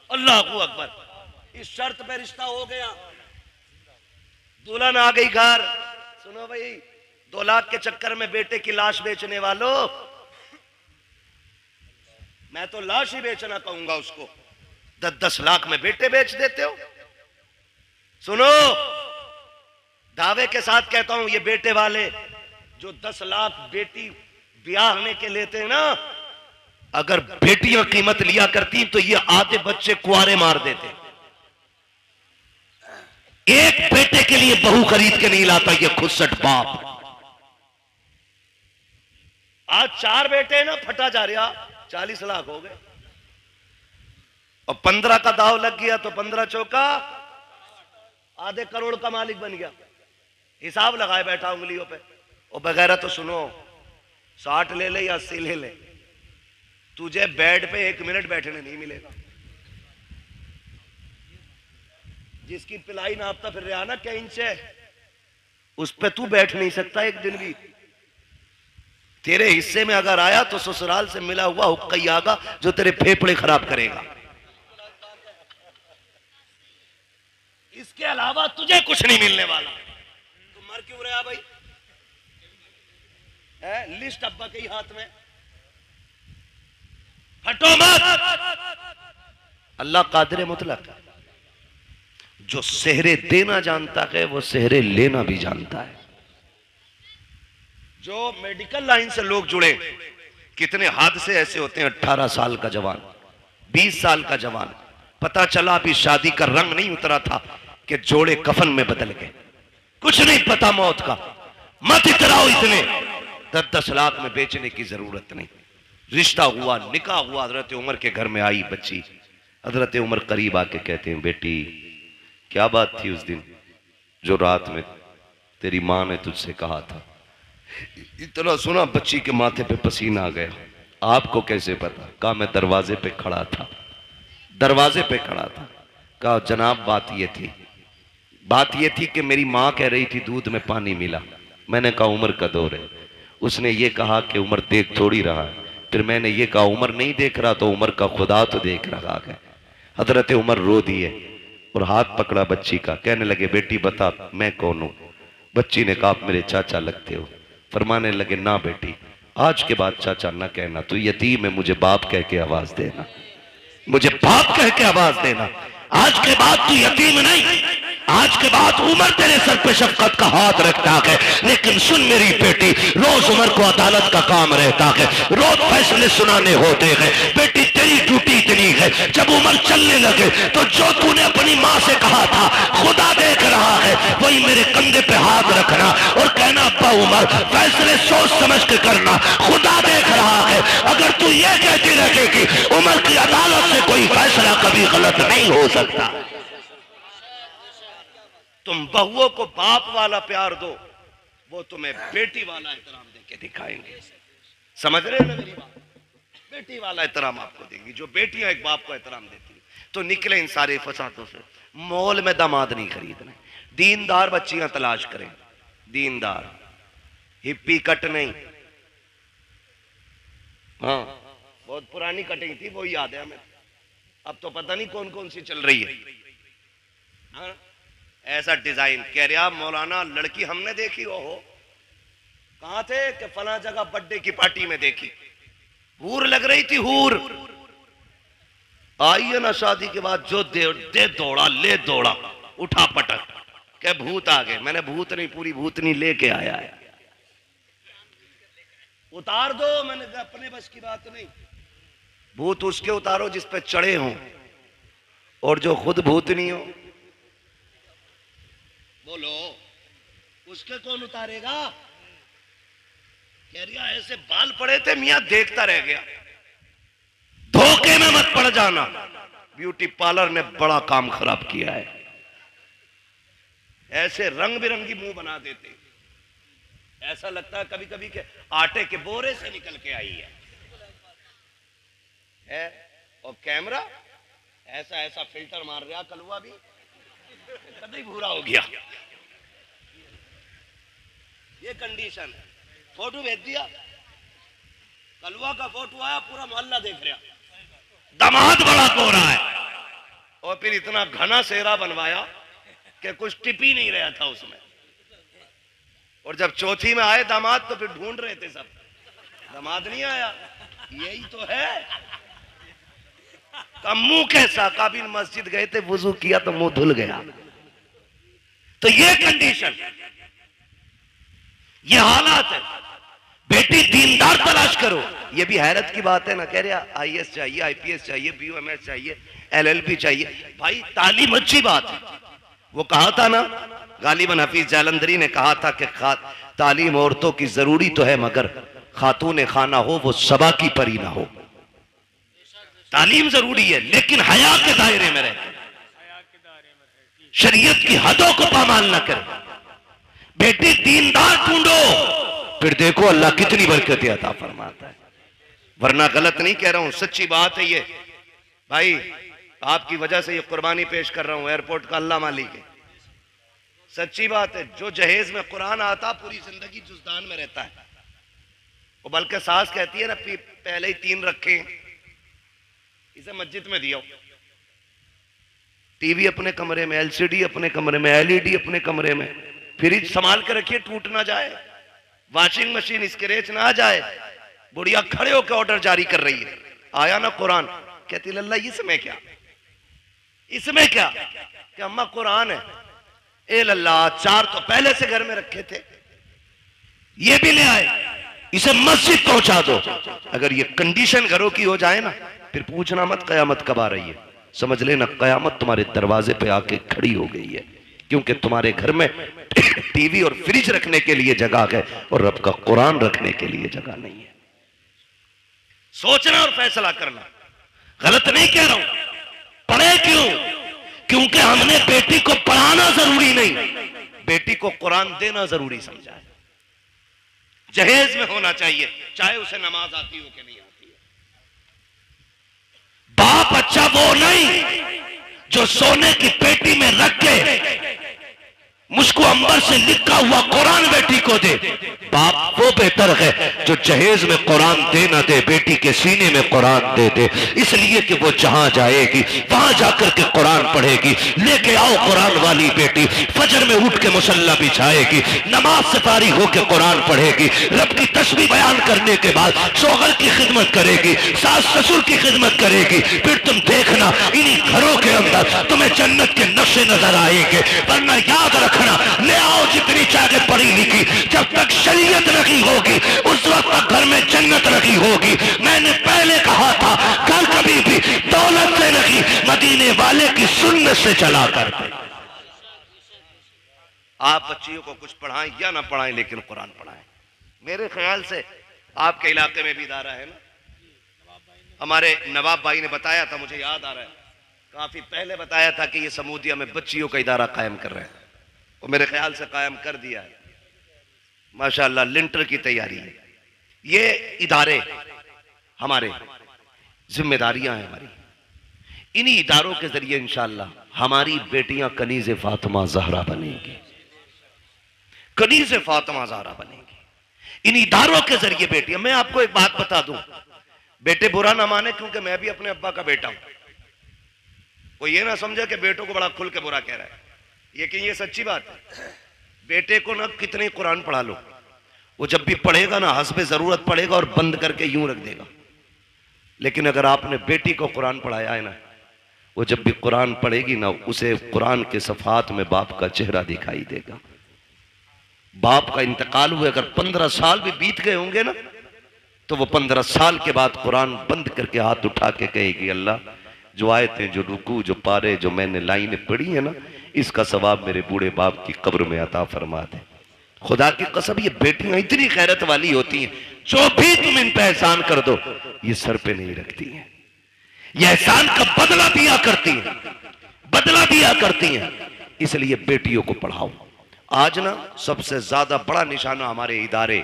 अल्लाह अकबर। इस शर्त पे रिश्ता हो गया, दुल्हन आ गई घर। सुनो भाई, 2 लाख के चक्कर में बेटे की लाश बेचने वालों, मैं तो लाश ही बेचना कहूंगा उसको। 10-10 लाख में बेटे बेच देते हो। सुनो, दावे के साथ कहता हूं, ये बेटे वाले जो 10 लाख बेटी ब्याहने के लेते हैं ना, अगर बेटियां कीमत लिया करती तो ये आधे बच्चे कुआरे मार देते। एक बेटे के लिए बहू खरीद के नहीं लाता ये खुदसट बाप। आज 4 बेटे ना, फटा जा रहा, 40 लाख हो गए और 15 का दाव लग गया तो 15 चौका आधे करोड़ का मालिक बन गया। हिसाब लगाए बैठा उंगलियों पे। और वगैरह तो सुनो, 60 ले ले या 80 ले ले, तुझे बेड पे 1 मिनट बैठने नहीं मिलेगा। जिसकी पिलाई नापता फिर रहा ना क्या इंच है, उस पे तू बैठ नहीं सकता एक दिन भी। तेरे हिस्से में अगर आया तो ससुराल से मिला हुआ हुक्का ही आगा जो तेरे फेफड़े खराब करेगा। इसके अलावा तुझे कुछ नहीं मिलने वाला। तुम मर क्यों रहा भाई? लिस्ट अब्बा के ही हाथ में, हटो मत। अल्लाह कादिर मुतलक, जो सेहरे देना जानता है वो सेहरे लेना भी जानता है। जो मेडिकल लाइन से लोग जुड़े, कितने हादसे ऐसे होते हैं। 18 साल का जवान, 20 साल का जवान, पता चला अभी शादी का रंग नहीं उतरा था कि जोड़े कफन में बदल गए। कुछ नहीं पता मौत का। मत इतराओ, इतने 10-10 लाख में बेचने की जरूरत नहीं। रिश्ता हुआ, निकाह हुआ, हजरत उमर के घर में आई बच्ची। हजरत उमर करीब आके कहते हैं, बेटी क्या बात थी उस दिन जो रात में तेरी माँ ने तुझसे कहा था? इतना सुना बच्ची के माथे पे पसीना आ गया। आपको कैसे पता? कहा मैं दरवाजे पे खड़ा था, दरवाजे पे खड़ा था। कहा जनाब बात ये थी कि मेरी माँ कह रही थी दूध में पानी मिला। मैंने कहा उमर का दौर है। उसने ये कहा कि उमर देख थोड़ी रहा है। फिर मैंने ये कहा उमर नहीं देख रहा तो उमर का खुदा तो देख रहा है। हजरत उमर रो दिए और हाथ पकड़ा बच्ची का। कहने लगे बेटी बता मैं कौन हूं? बच्ची ने कहा आप मेरे चाचा लगते हो। फरमाने लगे ना बेटी, आज के बाद चाचा ना कहना, तू यतीम है, मुझे बाप कह के आवाज देना, मुझे बाप कह के आवाज देना। आज के बाद तू यतीम नहीं, आज के बाद उमर तेरे सर पे शफकत का हाथ रखता है। लेकिन सुन मेरी बेटी, रोज उमर को अदालत का काम रहता है, रोज फैसले सुनाने होते हैं। बेटी तेरी ड्यूटी इतनी है, जब उमर चलने लगे तो जो तूने अपनी माँ से कहा था खुदा देख रहा है, वही मेरे कंधे पे हाथ रखना और कहना अब्बा उमर फैसले सोच समझ के करना, खुदा देख रहा है। अगर तू ये कहती रहेगी उमर की अदालत से कोई फैसला कभी गलत नहीं हो सकता। तुम बहुओं को बाप वाला प्यार दो, वो तुम्हें बेटी वाला एहतराम देके दिखाएंगे। समझ रहे हैं ना मेरी बात? बेटी वाला एहतराम आपको देंगी। जो बेटियां एक बाप को एहतराम देती, तो निकले इन सारे फसादों से। मॉल में दामाद नहीं खरीदना, दीनदार बच्चियां तलाश करें, दीनदार, हिप्पी कट नहीं। हाँ बहुत पुरानी कटिंग थी, वो याद है हमें। अब तो पता नहीं कौन कौन सी चल रही है। हाँ? ऐसा डिजाइन कह रहा मौलाना लड़की हमने देखी। ओहो कहां थे? कि फला जगह बर्थडे की पार्टी में देखी, हूर लग रही थी, हूर। आई है ना शादी के बाद जो दे दौड़ा, ले दौड़ा, उठा पटक, क्या भूत आ गए। मैंने भूत नहीं, पूरी भूतनी लेके आया है। उतार दो, मैंने कहा अपने बस की बात नहीं। भूत उसके उतारो जिस पे चढ़े हों, और जो खुद भूतनी हो। बोलो उसके कौन उतारेगा? कह रहा ऐसे बाल पड़े थे मियां, देखता रह गया। धोखे में मत पड़ जाना, ब्यूटी पार्लर ने बड़ा काम खराब किया है। ऐसे रंग बिरंगी मुंह बना देते, ऐसा लगता है कभी कभी के आटे के बोरे से निकल के आई है। और कैमरा ऐसा ऐसा फिल्टर मार रहा, कलवा भी कभी भूरा हो गया। ये कंडीशन है। फोटो भेज दिया, कलवा का फोटो आया, पूरा मोहल्ला देख रहा, दामाद बड़ा गोरा है। और फिर इतना घना सेहरा बनवाया कि कुछ टिप ही नहीं रहा था उसमें। और जब चौथी में आए दामाद तो फिर ढूंढ रहे थे सब, दामाद नहीं आया। यही तो है। मुंह कैसा? काबिल मस्जिद गए थे, वुजू किया तो मुंह धुल गया। तो ये कंडीशन, ये हालात है। बेटी दीनदार तलाश करो। ये भी हैरत की बात है ना, कह रहा आईएएस चाहिए, आईपीएस चाहिए, बीओएमएस चाहिए, एलएलबी चाहिए। भाई तालीम अच्छी बात है। वो कहा था ना, गालिबन हफीज जालंधरी ने कहा था कि तालीम औरतों की जरूरी तो है, मगर खातून खाना हो वो सबा की परी ना हो। तालीम जरूरी है, लेकिन हया के दायरे में रहे, शरीयत की हदों को पामाल न करे। बेटी दीनदार ढूंढो, फिर देखो अल्लाह कितनी बरकतें अता फरमाता है। वरना गलत नहीं कह रहा हूं, सच्ची बात है ये। भाई आपकी वजह से ये कुर्बानी पेश कर रहा हूं, एयरपोर्ट का अल्लाह मालिक है, सच्ची बात है। जो जहेज में कुरान आता पूरी जिंदगी जुज़दान में रहता है। वो बल्कि सास कहती है ना पहले ही 3 रखे, इसे मस्जिद में दिया। टीवी अपने कमरे में, एलसीडी अपने कमरे में, एलईडी अपने कमरे में, फ्रिज संभाल कर रखिए टूट ना जाए, वॉशिंग मशीन स्क्रैच ना आ जाए। बुढ़िया खड़े होकर ऑर्डर जारी कर रही है। आया ना कुरान, कहती लल्ला इसमें क्या, इसमें क्या? कि अम्मा कुरान है। ए लल्ला 4 तो पहले से घर में रखे थे, ये भी ले आए, इसे मस्जिद पहुंचा दो। अगर ये कंडीशन घरों की हो जाए ना, फिर पूछना मत कयामत कब आ रही है। समझ लेना कयामत तुम्हारे दरवाजे पे आके खड़ी हो गई है, क्योंकि तुम्हारे घर में टीवी और फ्रिज रखने के लिए जगह है और रब का कुरान रखने के लिए जगह नहीं है। सोचना और फैसला करना। गलत नहीं कह रहा हूं, पढ़े क्यों? क्योंकि हमने बेटी को पढ़ाना जरूरी नहीं, बेटी को कुरान देना जरूरी समझा है। जहेज में होना चाहिए, चाहे उसे नमाज आती हो कि नहीं आती हो। बाप अच्छा वो नहीं जो सोने की पेटी में रख के मुझको अंबर से लिखा हुआ कुरान बेटी को दे। बाप वो बेहतर है जो जहेज में कुरान दे ना दे, बेटी के सीने में कुरान दे दे, इसलिए कि वो जहां जाएगी वहां जाकर के कुरान पढ़ेगी। लेके आओ कुरान वाली बेटी, फजर में उठ के मुसल्ला बिछाएगी, नमाज से फारिग होकर कुरान पढ़ेगी, रब की तस्बीह बयान करने के बाद शौहर की खिदमत करेगी, सास ससुर की खिदमत करेगी। फिर तुम देखना इन्हीं घरों के अंदर तुम्हें जन्नत के नक्शे नजर आएंगे। वरना याद रखना, ले आओ जितनी चाहे पढ़ी लिखी, जब तक शरीयत नहीं होगी उस वक्त तक घर में जन्नत नहीं होगी। मैंने पहले कहा था, घर कभी भी दौलत से नहीं, मदीने वाले की सुन्नत से चला करते। आप बच्चियों को कुछ पढ़ाएं या ना पढ़ाएं, लेकिन कुरान पढ़ाएं। मेरे ख्याल से आपके इलाके में भी इदारा है ना, हमारे नवाब भाई ने बताया था, मुझे याद आ रहा है, काफी पहले बताया था कि ये समूदिया में बच्चियों का इदारा कायम कर रहे हैं, और मेरे ख्याल से कायम कर दिया है माशाअल्लाह। लिंटर की तैयारी है। ये इदारे हमारे जिम्मेदारियां हैं हमारी, इन्हीं इदारों के जरिए इंशाअल्लाह हमारी बेटियां कनीज़े फातिमा ज़हरा बनेंगी, कनीज़े फातिमा ज़हरा बनेंगी इन इदारों के जरिए बेटियां। मैं आपको एक बात बता दूं, बेटे बुरा ना माने, क्योंकि मैं भी अपने अब्बा का बेटा हूं। वो ये ना समझे कि बेटों को बड़ा खुल के बुरा कह रहा है, ये सच्ची बात है। बेटे को ना कितने कुरान पढ़ा लो, वो जब भी पढ़ेगा ना हस्बे जरूरत पढ़ेगा और बंद करके यूं रख देगा। लेकिन अगर आपने बेटी को कुरान पढ़ाया है ना, वो जब भी कुरान पढ़ेगी ना, उसे कुरान के सफात में बाप का चेहरा दिखाई देगा। बाप का इंतकाल हुए अगर 15 साल भी बीत गए होंगे ना, तो वो 15 साल के बाद कुरान बंद करके हाथ उठा के कहेगी, अल्लाह जो आयतें, जो रुकू, जो पारे, जो मैंने लाइनें पढ़ी है ना, इसका सवाब मेरे बूढ़े बाप की कब्र में अता फरमा दे। खुदा की कसम, ये बेटियां इतनी खैरत वाली होती हैं, जो भी तुम इन पे एहसान कर दो ये सर पे नहीं रखती हैं, ये एहसान का बदला दिया करती हैं, बदला दिया करती हैं। इसलिए बेटियों को पढ़ाओ। आज ना सबसे ज्यादा बड़ा निशाना हमारे इदारे,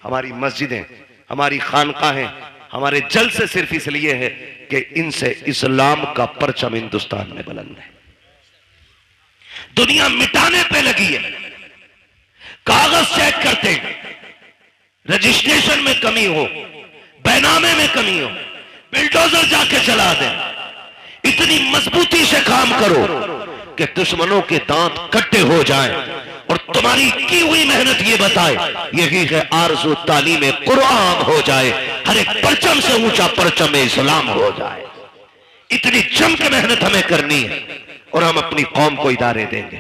हमारी मस्जिदें, हमारी खानकाहें, हमारे जलसे सिर्फ इसलिए है कि इनसे इस्लाम का परचम हिंदुस्तान में बुलंद है। दुनिया मिटाने पे लगी है, कागज चेक करते हैं, रजिस्ट्रेशन में कमी हो, बैनामे में कमी हो, बिल्डोजर जाके चला दें। इतनी मजबूती से काम करो कि दुश्मनों के दांत कट्टे हो जाएं और तुम्हारी की हुई मेहनत ये बताए, यही है आरज़ू तालीम कुरान हो जाए, हर एक परचम से ऊंचा परचम इस्लाम हो जाए। इतनी जम के मेहनत हमें करनी है, और हम अपनी कौम को इदारे देंगे,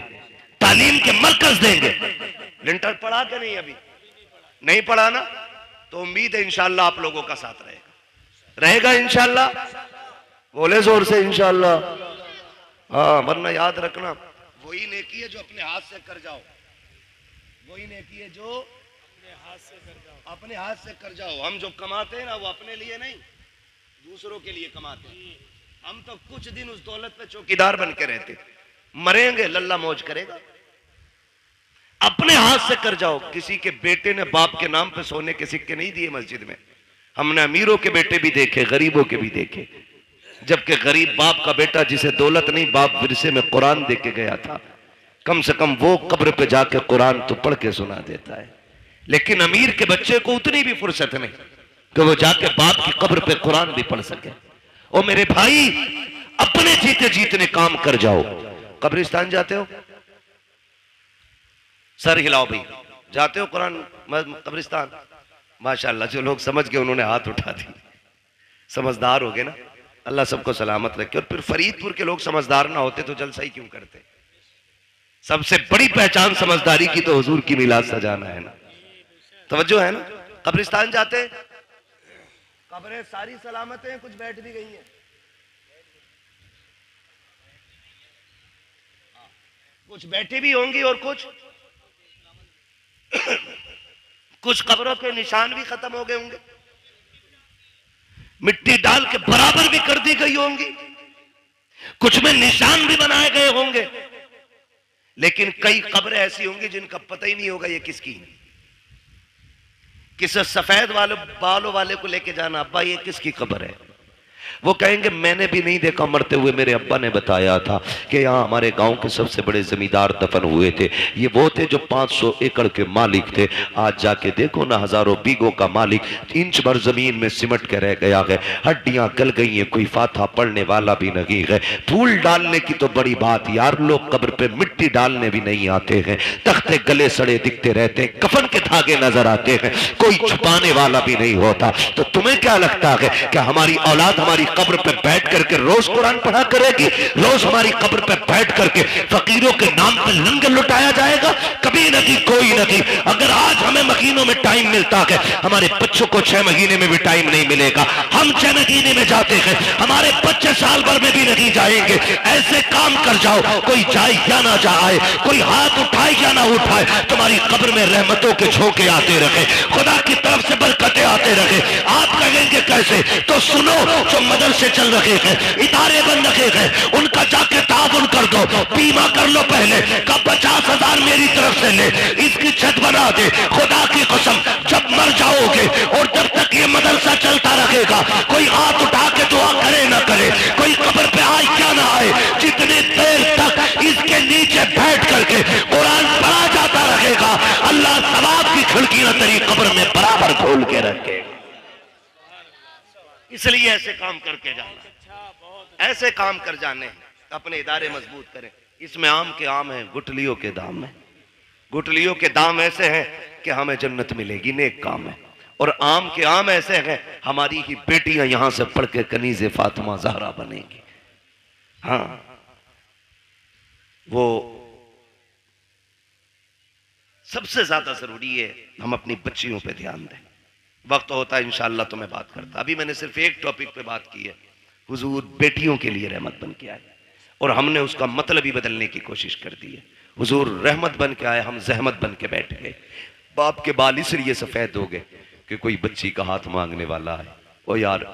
तालीम के मरकज देंगे। लिंटर पढ़ा के नहीं, अभी नहीं पढ़ा ना, तो उम्मीद है इंशाअल्लाह आप लोगों का साथ रहेगा इंशाअल्लाह। बोले जोर से इंशाअल्लाह। हाँ, वरना याद रखना, वही नेकी है जो अपने हाथ से कर जाओ, वही नेकी है जो अपने हाथ से कर जाओ। हम जो कमाते हैं ना, वो अपने लिए नहीं, दूसरों के लिए कमाते हैं। हम तो कुछ दिन उस दौलत पे चौकीदार बन के रहते, मरेंगे लल्ला मौज करेगा। अपने हाथ से कर जाओ। किसी के बेटे ने बाप के नाम पे सोने के सिक्के नहीं दिए मस्जिद में। हमने अमीरों के बेटे भी देखे, गरीबों के भी देखे, जबकि गरीब बाप का बेटा जिसे दौलत नहीं, बाप विरसे में कुरान दे के गया था, कम से कम वो कब्र पे जाके कुरान तो पढ़ के सुना देता है। लेकिन अमीर के बच्चे को उतनी भी फुर्सत नहीं कि वो जाके बाप की कब्र पे कुरान भी पढ़ सके। और मेरे भाई, अपने जीते जीतने काम कर जाओ। कब्रिस्तान जाते हो? सर हिलाओ भाई। जाते हो कुरान कब्रिस्तान? माशाअल्लाह, जो लोग समझ गए उन्होंने हाथ उठा दी, समझदार हो गए ना। अल्लाह सबको सलामत रखे। और फिर फरीदपुर के लोग समझदार ना होते तो जलसा ही क्यों करते? सबसे बड़ी पहचान समझदारी की तो हुजूर की मिलाद सजाना है ना। तवज्जो है ना? कब्रिस्तान जाते, कब्रें सारी सलामत हैं, कुछ बैठ भी गई हैं, कुछ बैठी भी होंगी, और कुछ कब्रों के निशान भी खत्म हो गए होंगे। मिट्टी डाल के बराबर भी कर दी गई होंगी, कुछ में निशान भी बनाए गए होंगे, लेकिन कई कब्रें ऐसी होंगी जिनका पता ही नहीं होगा ये किसकी। किसी सफेद बालों वाले को लेके जाना, अब्बा ये किसकी कब्र है, वो कहेंगे मैंने भी नहीं देखा मरते हुए, मेरे अब्बा ने बताया था कि यहाँ हमारे गांव के सबसे बड़े जमींदार दफन हुए थे, ये वो थे जो 500 एकड़ के मालिक थे। आज जाके देखो ना, हजारों बीघों का मालिक इंच भर जमीन में सिमट के रह गया है, हड्डियां गल गई हैं, कोई फाथा पड़ने वाला भी नहीं है। फूल डालने की तो बड़ी बात यार, लोग कब्र पे मिट्टी डालने भी नहीं आते हैं, तख्ते गले सड़े दिखते रहते हैं, कफन के धागे नजर आते हैं, कोई छुपाने वाला भी नहीं होता। तो तुम्हें क्या लगता है कि हमारी औलाद हमारी कब्र पे बैठ करके रोज कुरान पढ़ा करेगी, रोज हमारी कब्र पे बैठ करके फकीरों के नाम पे लंगर लुटाया जाएगा? कभी नहीं, कोई नहीं। अगर आज हमें महीनों में टाइम मिलता है, हमारे बच्चों को 6 महीने में भी टाइम नहीं मिलेगा। हम 6 महीने में जाते हैं, हमारे बच्चे साल भर में भी नहीं जाएंगे। ऐसे काम कर जाओ, कोई जाए या ना जाए, कोई हाथ उठाए या ना उठाए, तुम्हारी कब्र में रहमतों के झोंके आते रहे, खुदा की तरफ से बरकतें आते रहे। आप कहेंगे कैसे? तो सुनो, जो मदरसे चल रहे हैं, इदारे बन रहे हैं, उनका जाके ताबुन कर दो, बीमा कर लो पहले का 50,000 मेरी तरफ से ले, इसकी छत बना दे। खुदा की कसम, जब मर जाओगे और जब तक ये मदरसा चलता रहेगा, कोई हाथ उठा के दुआ करे ना करे, कोई कब्र पे आए क्या ना आए, जितनी देर तक इसके नीचे बैठ करके कुरान पढ़ा जाता रहेगा, अल्लाह सवाब की खिड़कियां तेरी कब्र में बराबर खोल के रखेगा। इसलिए ऐसे काम करके जाना, ऐसे काम कर जाने, अपने इदारे मजबूत करें। इसमें आम के आम है, गुठलियों के दाम है, गुठलियों के दाम ऐसे हैं कि हमें जन्नत मिलेगी, नेक काम है। और आम के आम ऐसे हैं, हमारी ही बेटियां यहां से पढ़ के कनीज़े फातिमा ज़हरा बनेंगी। हाँ, वो सबसे ज्यादा जरूरी है हम अपनी बच्चियों पे ध्यान दें। वक्त होता है इंशाअल्लाह तो मैं बात करता, अभी मैंने सिर्फ एक टॉपिक पे बात की है, हुजूर बेटियों के लिए रहमत बन के आए, और हमने उसका मतलब ही बदलने की कोशिश कर दी है। हुजूर रहमत बन के आए, हम जहमत बन के बैठ गए। बाप के बाल इसलिए सफेद हो गए कि कोई बच्ची का हाथ मांगने वाला है। ओ यार,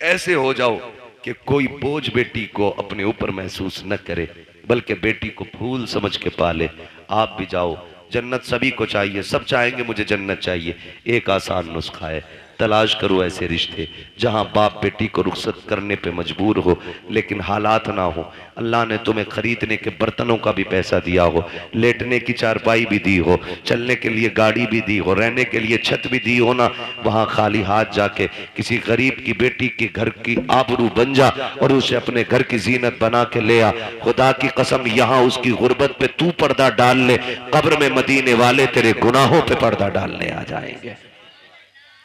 ऐसे हो जाओ कि कोई बोझ बेटी को अपने ऊपर महसूस न करे, बल्कि बेटी को फूल समझ के पाले। आप भी जाओ, जन्नत सभी को चाहिए, सब चाहेंगे मुझे जन्नत चाहिए। एक आसान नुस्खा है, तलाश करो ऐसे रिश्ते जहां बाप बेटी को रुखसत करने पे मजबूर हो, लेकिन हालात ना हो। अल्लाह ने तुम्हें खरीदने के बर्तनों का भी पैसा दिया हो, लेटने की चारपाई भी दी हो, चलने के लिए गाड़ी भी दी हो, रहने के लिए छत भी दी हो ना, वहां खाली हाथ जाके किसी गरीब की बेटी के घर की आबरू बन जा और उसे अपने घर की जीनत बना के ले आ। खुदा की कसम, यहाँ उसकी गुर्बत पे तू पर्दा डाल ले, कब्र में मदीने वाले तेरे गुनाहों पे पर्दा डालने आ जाएंगे।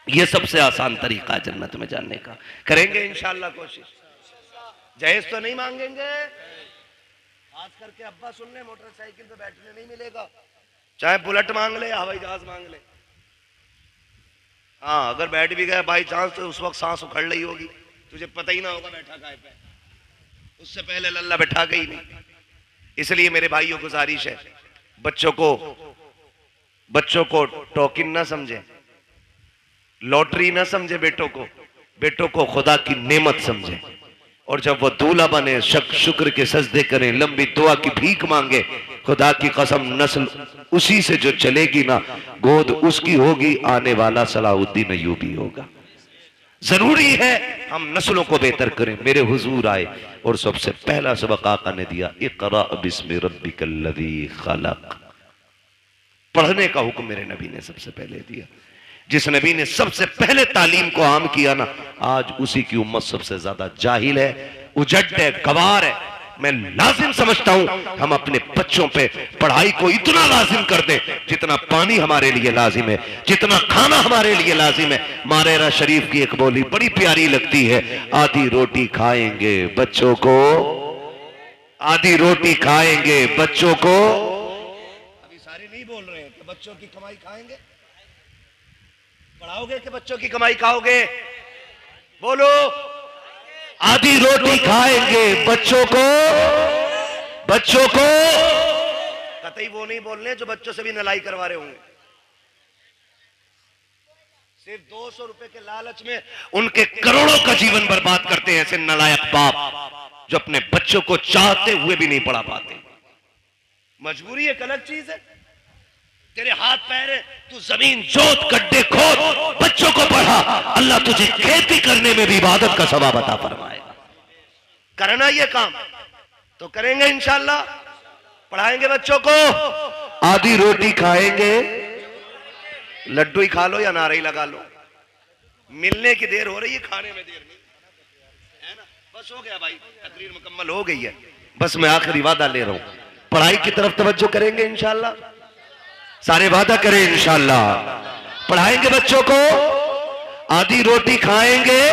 ये सबसे आसान तरीका है जन्नत में जाने का। करेंगे इंशाअल्लाह कोशिश। जहेज तो नहीं मांगेंगे, खास करके अब्बा सुन ले, मोटरसाइकिल पे बैठने नहीं मिलेगा, चाहे बुलेट मांग ले, हवाई जहाज मांग ले। हाँ, अगर बैठ भी गया बाई चांस तो उस वक्त सांस उखड़ रही होगी, तुझे पता ही ना होगा बैठा काय पे, उससे पहले लल्ला बैठा गई नहीं। इसलिए मेरे भाइयों गुजारिश है, बच्चों को टोकिन ना समझे, लॉटरी ना समझे, बेटों को खुदा की नेमत समझे। और जब वो दूल्हा बने, शुक्र के सजदे करें, लंबी दुआ की भीख मांगे। खुदा की कसम, नस्ल उसी से जो चलेगी ना, गोद उसकी होगी, आने वाला सलाहुद्दीन अय्यूबी होगा। जरूरी है हम नस्लों को बेहतर करें। मेरे हुजूर आए और सबसे पहला सबक आका ने दिया, इक़रा बिस्मि रब्बिकल्लज़ी खलक़। पढ़ने का हुक्म मेरे नबी ने सबसे पहले दिया। जिस नबी ने सबसे पहले तालीम को आम किया ना, आज उसी की उम्मत सबसे ज्यादा जाहिल है, उजड़ है, गवार है। मैं लाजिम समझता हूं हम अपने बच्चों पे पढ़ाई को इतना लाजिम कर दें जितना पानी हमारे लिए लाजिम है, जितना खाना हमारे लिए लाजिम है। मारेरा शरीफ की एक बोली बड़ी प्यारी लगती है, आधी रोटी खाएंगे बच्चों को, आधी रोटी खाएंगे बच्चों को। अभी सारे नहीं बोल रहे हैं कि बच्चों की कमाई खाएंगे, पढ़ाओगे कि बच्चों की कमाई खाओगे? बोलो, आधी रोटी खाएंगे बच्चों को कतई वो नहीं बोलने जो बच्चों से भी नलाई करवा रहे होंगे। सिर्फ 200 रुपए के लालच में उनके करोड़ों का जीवन बर्बाद करते हैं ऐसे नालायक बाप जो अपने बच्चों को चाहते हुए भी नहीं पढ़ा पाते। मजबूरी एक अलग चीज है, तेरे हाथ पैर है, तू जमीन जोत गड्ढे खोद बच्चों को पढ़ा, अल्लाह तुझे खेती करने में भी इबादत का सवाब अता फरमाएगा। करना ये काम तो करेंगे इंशाअल्लाह, पढ़ाएंगे बच्चों को, आधी रोटी खाएंगे, लड्डू ही खा लो या नारे ही लगा लो, मिलने की देर हो रही है, खाने में देर नहीं है ना। बस हो गया भाई, तकरीर मुकम्मल हो गई है, बस मैं आखिरी वादा ले रहा हूं, पढ़ाई की तरफ तवज्जो करेंगे इंशाअल्लाह, सारे वादा करें इंशाअल्लाह, पढ़ाएंगे बच्चों को, आधी रोटी खाएंगे,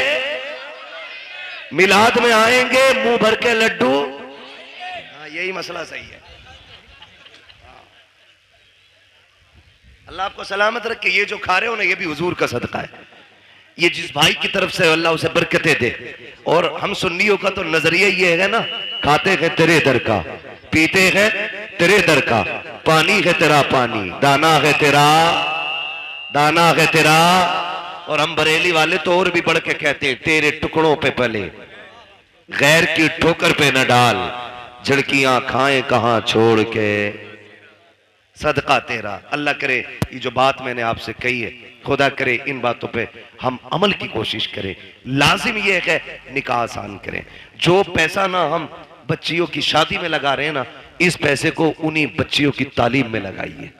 मिलाद में आएंगे, मुंह भर के लड्डू, हाँ यही मसला सही है। अल्लाह आपको सलामत रखे, ये जो खा रहे हो ना ये भी हुजूर का सदका है, ये जिस भाई की तरफ से अल्लाह उसे बरकतें दे। और हम सुन्नियों का तो नजरिया ये है ना, खाते हैं तेरे दर का, पीते हैं तेरे दर का, पानी है तेरा पानी, दाना है तेरा, दाना है तेरा। और हम बरेली वाले तो और भी बढ़ के कहते हैं, तेरे टुकड़ों पे पले, गैर की ठोकर पे न डाल, झड़कियां खाएं कहां छोड़ के, सदका तेरा। अल्लाह करे ये जो बात मैंने आपसे कही है, खुदा करे इन बातों पे हम अमल की कोशिश करें। लाजिम ये है निकाह आसान करें, जो पैसा ना हम बच्चियों की शादी में लगा रहे हैं ना, इस पैसे को उन्हीं बच्चियों की तालीम में लगाइए,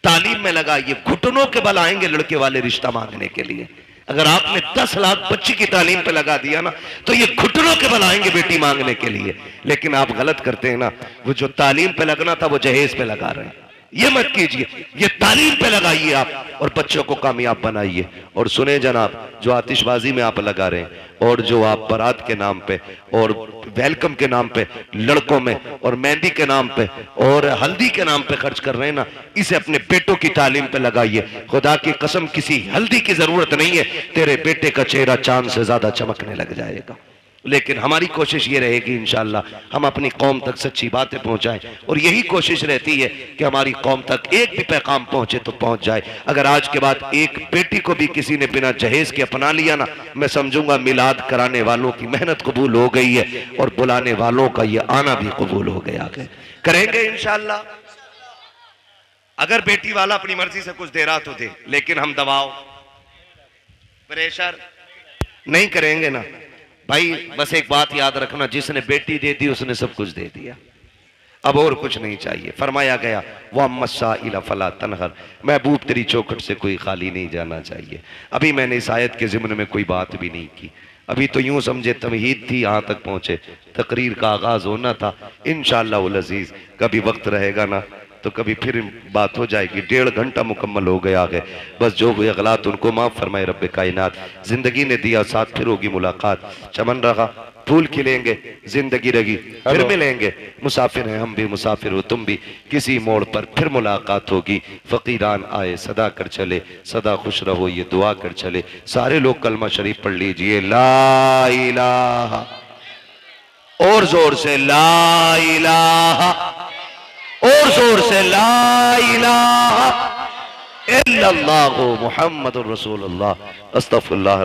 तालीम में लगाइए। घुटनों के बल आएंगे लड़के वाले रिश्ता मांगने के लिए। अगर आपने 10 लाख बच्ची की तालीम पे लगा दिया ना, तो ये घुटनों के बल आएंगे बेटी मांगने के लिए। लेकिन आप गलत करते हैं ना, वो जो तालीम पे लगना था वो जहेज पे लगा रहे हैं, ये मत कीजिए, ये तालीम पे लगाइए आप और बच्चों को कामयाब बनाइए। और सुने जनाब, जो आतिशबाजी में आप लगा रहे हैं और जो आप बारात के नाम पे और वेलकम के नाम पे लड़कों में और मेहंदी के नाम पे और हल्दी के नाम पे खर्च कर रहे हैं ना, इसे अपने बेटों की तालीम पे लगाइए। खुदा की कसम किसी हल्दी की जरूरत नहीं है, तेरे बेटे का चेहरा चांद से ज्यादा चमकने लग जाएगा। लेकिन हमारी कोशिश ये रहेगी इंशाअल्लाह हम अपनी कौम तक सच्ची बातें पहुंचाएं, और यही कोशिश रहती है कि हमारी कौम तक एक भी पैगाम पहुंचे तो पहुंच जाए। अगर आज के बाद एक बेटी को भी किसी ने बिना जहेज के अपना लिया ना, मैं समझूंगा मिलाद कराने वालों की मेहनत कबूल हो गई है और बुलाने वालों का ये आना भी कबूल हो गया है। करेंगे इंशाअल्लाह। अगर बेटी वाला अपनी मर्जी से कुछ दे रहा तो दे, लेकिन हम दबाव प्रेशर नहीं करेंगे ना भाई। बस एक बात याद रखना, जिसने बेटी दे दी उसने सब कुछ दे दिया, अब और कुछ नहीं चाहिए। फरमाया गया वह मस्सा इला फला तनहर, महबूब तेरी चौखट से कोई खाली नहीं जाना चाहिए। अभी मैंने इस आयत के ज़िम्न में कोई बात भी नहीं की, अभी तो यूं समझे तमहीद थी, यहाँ तक पहुंचे, तकरीर का आगाज होना था। इंशाअल्लाह उल अजीज कभी वक्त रहेगा ना तो कभी फिर बात हो जाएगी। 1.5 घंटा मुकम्मल हो गया है, बस जो हुए गलत उनको माफ़ फरमाए रब्बे कायनात। जिंदगी ने दिया साथ, फिर होगी मुलाकात, चमन रहा फूल खिलेंगे, जिंदगी रही फिर मिलेंगे, मुसाफिर हैं हम भी मुसाफिर हो तुम भी, किसी मोड़ पर फिर मुलाकात होगी। फकीरान आए सदा कर चले, सदा खुश रहो ये दुआ कर चले। सारे लोग कलमा शरीफ पढ़ लीजिए, ला इलाहा, और जोर से ला इलाहा, और जोर से ला इलाहा इल्लल्लाहु मुहम्मदुर रसूलुल्लाह। अस्तगफिरुल्लाह।